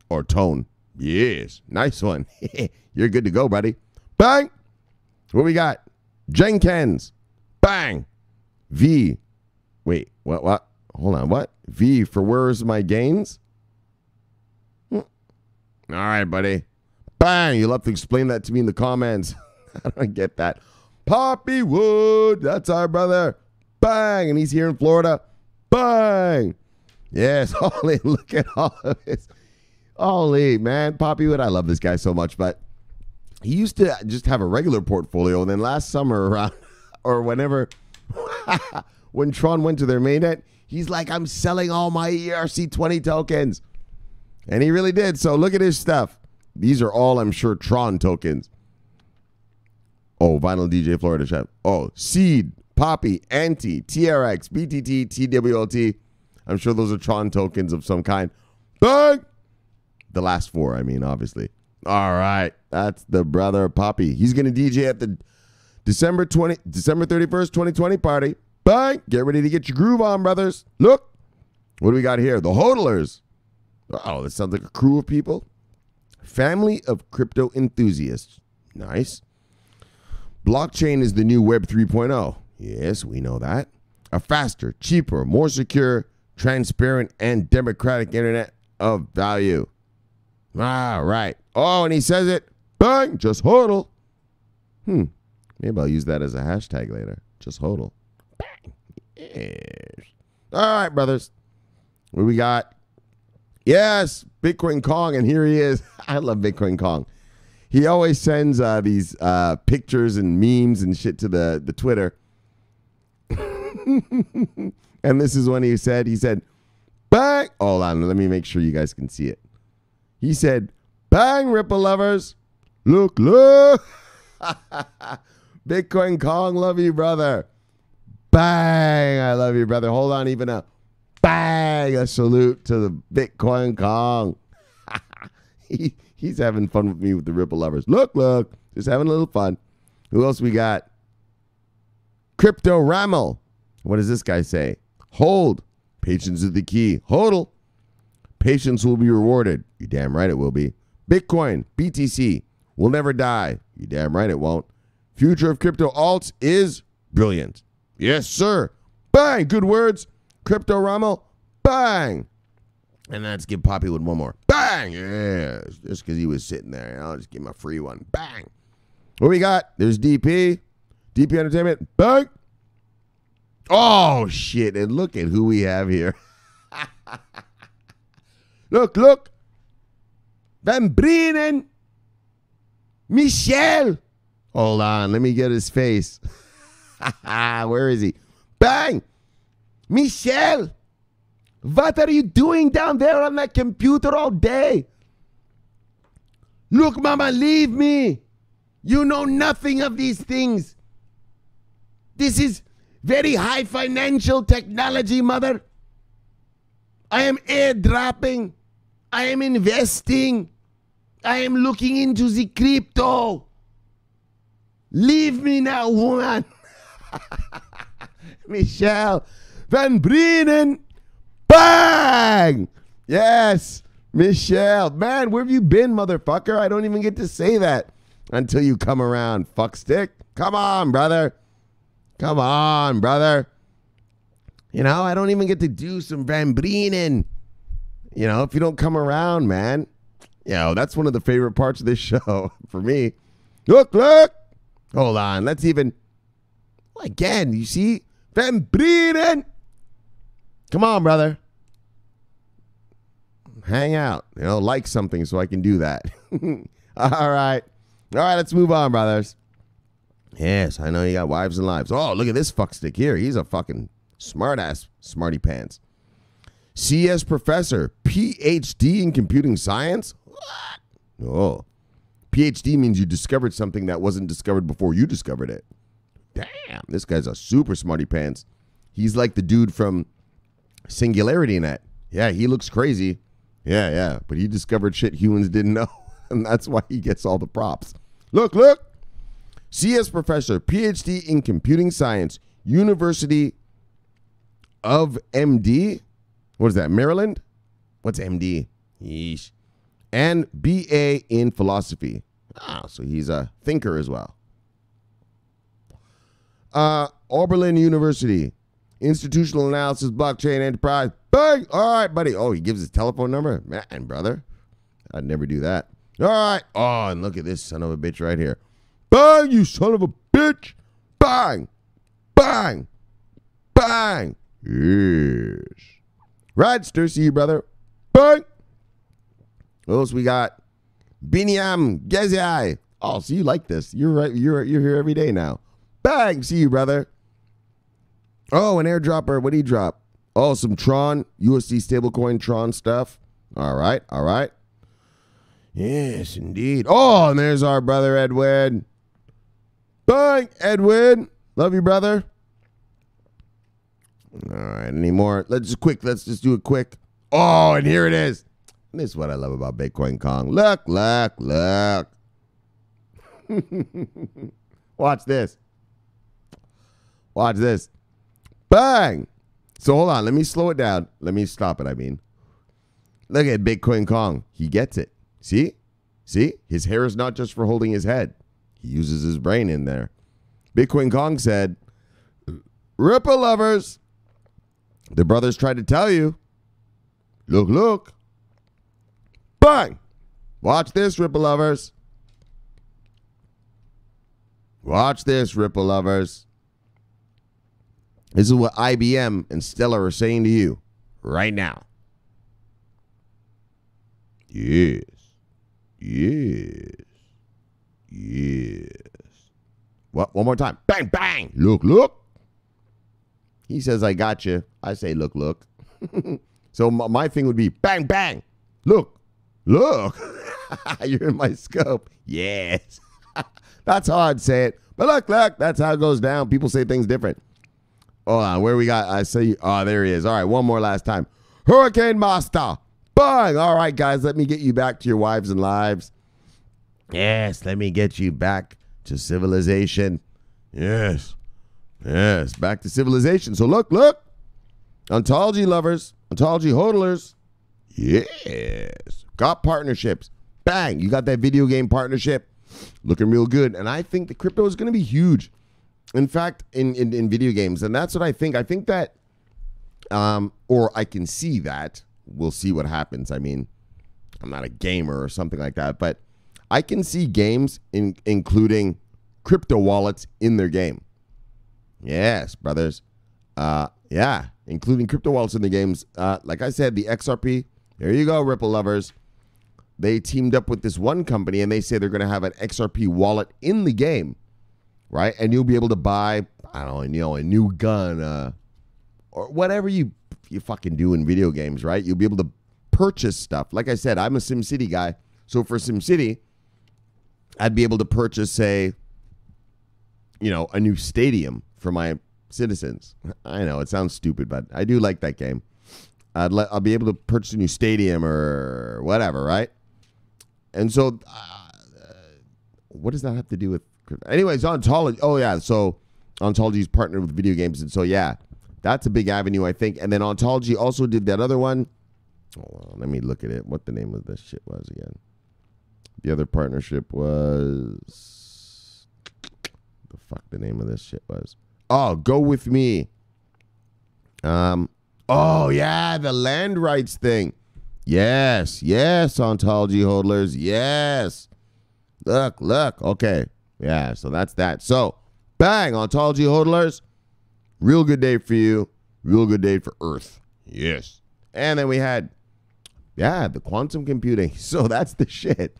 Or Tone. Yes. Nice one. You're good to go, buddy. Bang. What we got? Jenkins. Bang. V. Wait, what? Hold on, what? V for where's my gains? All right, buddy. Bang. You'll have to explain that to me in the comments. I don't get that. Poppy Wood. That's our brother. Bang. And he's here in Florida. Bang. Yes. Holy, look at all of this. Holy, man. Poppy Wood. I love this guy so much, but he used to just have a regular portfolio. And then last summer around, or whenever, when Tron went to their mainnet, he's like, I'm selling all my ERC20 tokens. And he really did. So look at his stuff. These are all, I'm sure, Tron tokens. Oh, Vinyl DJ Florida Chef. Oh, Seed, Poppy, Anti, TRX, BTT, TWLT. I'm sure those are Tron tokens of some kind. Bang! The last 4, I mean, obviously. All right. That's the brother Poppy. He's going to DJ at the December 31st, 2020 party. Bang! Get ready to get your groove on, brothers. Look. What do we got here? The Hodlers. Oh, this sounds like a crew of people. Family of crypto enthusiasts. Nice. Blockchain is the new Web 3.0. Yes, we know that. A faster, cheaper, more secure, transparent, and democratic internet of value. All right. Oh, and he says it. Bang! Just hodl. Maybe I'll use that as a hashtag later. Just hodl. Bang. Yes. All right, brothers. What do we got? Yes, Bitcoin Kong, and here he is. I love Bitcoin Kong. He always sends these pictures and memes and shit to the Twitter. And this is when he said, bang. Hold on, let me make sure you guys can see it. He said, bang, Ripple lovers. Look. Bitcoin Kong, love you, brother. Bang, I love you, brother. Hold on, even now. Bang, a salute to the Bitcoin Kong. He's having fun with me with the Ripple lovers. Look, just having a little fun. Who else we got? Crypto Ramel. What does this guy say? Hold. Patience is the key. Hodl. Patience will be rewarded. You damn right it will be. Bitcoin, BTC, will never die. You damn right it won't. Future of crypto alts is brilliant. Yes, sir. Bang. Good words. Crypto Ramel. Bang. And let's give Poppy with one more. Bang. Bang! Yeah, just because he was sitting there. I'll just give him a free one. Bang! What we got? There's DP. DP Entertainment. Bang! Oh, shit. And look at who we have here. Look. Van Brienen. Michel. Hold on. Let me get his face. Where is he? Bang! Michel. What are you doing down there on that computer all day? Look, mama, leave me. You know nothing of these things. This is very high financial technology, mother. I am airdropping. I am investing. I am looking into the crypto. Leave me now, woman. Michel Van Brienen. Bang! Yes, Michelle. Man, where have you been, motherfucker? I don't even get to say that until you come around, fuckstick. Come on, brother. Come on, brother. You know, I don't even get to do some Van Brienen. You know, if you don't come around, man. You know, that's one of the favorite parts of this show for me. Look. Hold on. Let's even. Again, you see? Van Brienen. Come on, brother. Hang out. You know, like something so I can do that. All right, let's move on, brothers. Yes, I know you got wives and lives. Oh, look at this fuckstick here. He's a fucking smart-ass smarty pants. CS professor, PhD in computing science? What? Oh, PhD means you discovered something that wasn't discovered before you discovered it. Damn, this guy's a super smarty pants. He's like the dude from Singularity Net. Yeah, he looks crazy. Yeah, but he discovered shit humans didn't know, and that's why he gets all the props. Look. CS professor, PhD in computing science, University of MD. What is that, Maryland? What's MD? Yeesh. And BA in philosophy. So he's a thinker as well. Oberlin University, Institutional Analysis, Blockchain Enterprise. Bang! All right, buddy. Oh, he gives his telephone number? Man, brother. I'd never do that. All right. Oh, and look at this son of a bitch right here. Bang, you son of a bitch. Bang. Bang. Bang. Yes. Radster, see you, brother. Bang. What else we got? Binyam Gezai. Oh, so you like this. You're right. You're here every day now. Bang. See you, brother. Oh, an airdropper. What did he drop? Oh, some Tron, USD stablecoin Tron stuff. All right. Yes, indeed. Oh, and there's our brother Edwin. Bang, Edwin. Love you, brother. All right, any more? Let's just do it quick. Oh, and here it is. This is what I love about Bitcoin Kong. Look. Watch this. Bang. So hold on. Let me slow it down. Let me stop it, I mean. Look at Bitcoin Kong. He gets it. See? His hair is not just for holding his head. He uses his brain in there. Bitcoin Kong said, Ripple lovers, the brothers tried to tell you. Look. Bang. Watch this, Ripple lovers. Watch this, Ripple lovers. This is what IBM and Stellar are saying to you right now. Yes. What? One more time. Bang, bang. Look. He says, I got you. I say, look. So my thing would be bang, bang. Look. You're in my scope. Yes. That's how I'd say it. But look. That's how it goes down. People say things different. Hold on. Where we got? I see. Oh, there he is. All right. One more last time. Hurricane Master. Bang. All right, guys. Let me get you back to your wives and lives. Yes. Let me get you back to civilization. Yes. Back to civilization. So look. Ontology lovers. Ontology hodlers. Yes. Got partnerships. Bang. You got that video game partnership. Looking real good. And I think the crypto is going to be huge. In fact, in video games. And that's what I think. I think that, or I can see that. We'll see what happens. I mean, I'm not a gamer or something like that, but I can see games including crypto wallets in their game. Yes, brothers. Yeah, including crypto wallets in the games. Like I said, the XRP, there you go, Ripple lovers. They teamed up with this one company, and they say they're going to have an XRP wallet in the game, right? And you'll be able to buy, I don't know, a new gun, or whatever you fucking do in video games, right? You'll be able to purchase stuff. Like I said, I'm a SimCity guy. So for SimCity, I'd be able to purchase, say, a new stadium for my citizens. I know, it sounds stupid, but I do like that game. I'll be able to purchase a new stadium or whatever, right? And so, what does that have to do with crypto? Anyways, Ontology. Oh, yeah. So, Ontology's partnered with video games. And so, yeah, that's a big avenue, I think. And then Ontology also did that other one. Hold on, let me look at it. What the name of this shit was again. The other partnership was... The fuck the name of this shit was. Oh, Go With Me. Oh, yeah, the land rights thing. Yes, Ontology hodlers, yes. Look, okay. Yeah, so that's that. So, bang, Ontology hodlers. Real good day for you. Real good day for Earth. Yes. And then we had, the quantum computing. So that's the shit.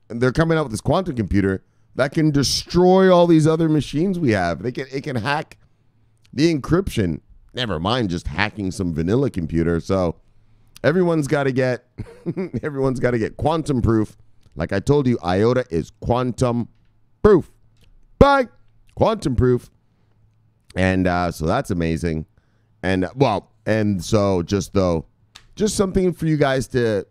And they're coming out with this quantum computer that can destroy all these other machines we have. It can hack the encryption. Never mind just hacking some vanilla computer. So everyone's got to get quantum proof. Like I told you, IOTA is quantum proof. Bang! Quantum proof. And so that's amazing. And so just something for you guys to,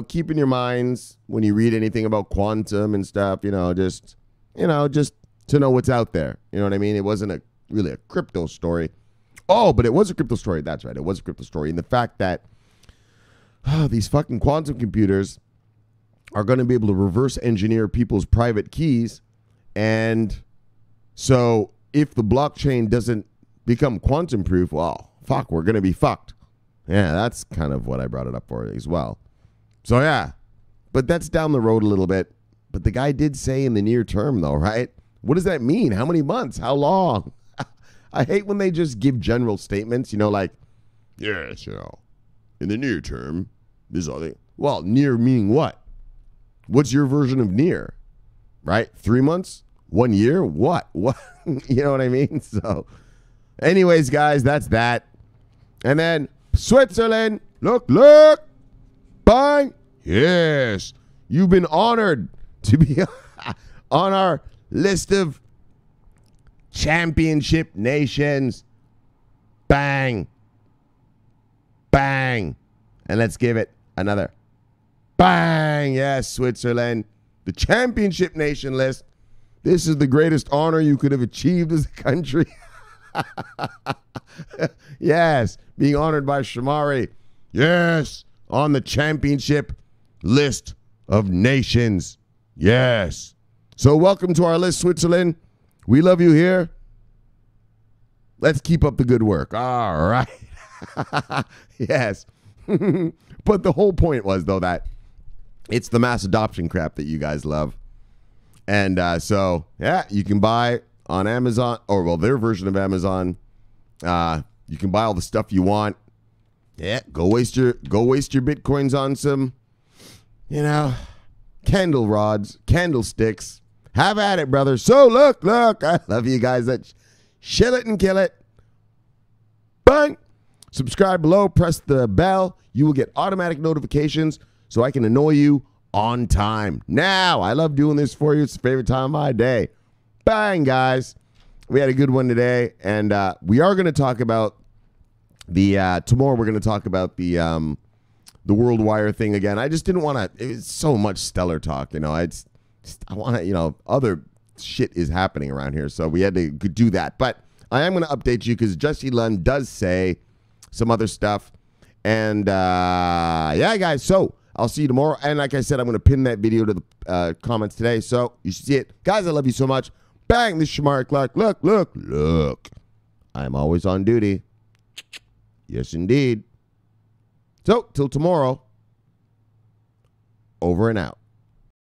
keep in your minds when you read anything about quantum and stuff, just to know what's out there. You know what I mean? It wasn't really a crypto story. Oh, but it was a crypto story. That's right. It was a crypto story. And the fact that these fucking quantum computers are going to be able to reverse engineer people's private keys. And so if the blockchain doesn't become quantum proof, well, fuck, we're going to be fucked. Yeah, that's kind of what I brought it up for as well. So, yeah, but that's down the road a little bit. But the guy did say in the near term, though, right? What does that mean? How many months? How long? I hate when they just give general statements, like, yes, in the near term, this is all they. Well, near meaning what? What's your version of near? Right? 3 months? 1 year? What? You know what I mean? So, anyways, guys, that's that. And then Switzerland, look, bang. Yes, you've been honored to be on our list of championship nations. Bang. And let's give it another bang. Yes, Switzerland, the championship nation list. This is the greatest honor you could have achieved as a country. Yes, being honored by Shamari. Yes, on the championship list of nations. Yes. So welcome to our list, Switzerland. We love you here. Let's keep up the good work. All right. Yes. But the whole point was, though, that it's the mass adoption crap that you guys love. And so, yeah, you can buy on Amazon, or, well, their version of Amazon. You can buy all the stuff you want. Yeah, go waste your Bitcoins on some, candle rods, candlesticks. Have at it, brother. So look, I love you guys. That shill it and kill it. Bang. Subscribe below, press the bell. You will get automatic notifications so I can annoy you on time. Now, I love doing this for you. It's the favorite time of my day. Bang, guys. We had a good one today, and we are going to talk about tomorrow we're going to talk about the World Wire thing again. I just didn't want to, it's so much stellar talk, I want to, other shit is happening around here, so we had to do that. But I am going to update you because Jesse Lund does say some other stuff. And yeah, guys, so I'll see you tomorrow. And like I said, I'm going to pin that video to the comments today, so you should see it. Guys, I love you so much. Bang, this is Shamari Clark. Look. I'm always on duty. Yes, indeed. So, till tomorrow, Over and out.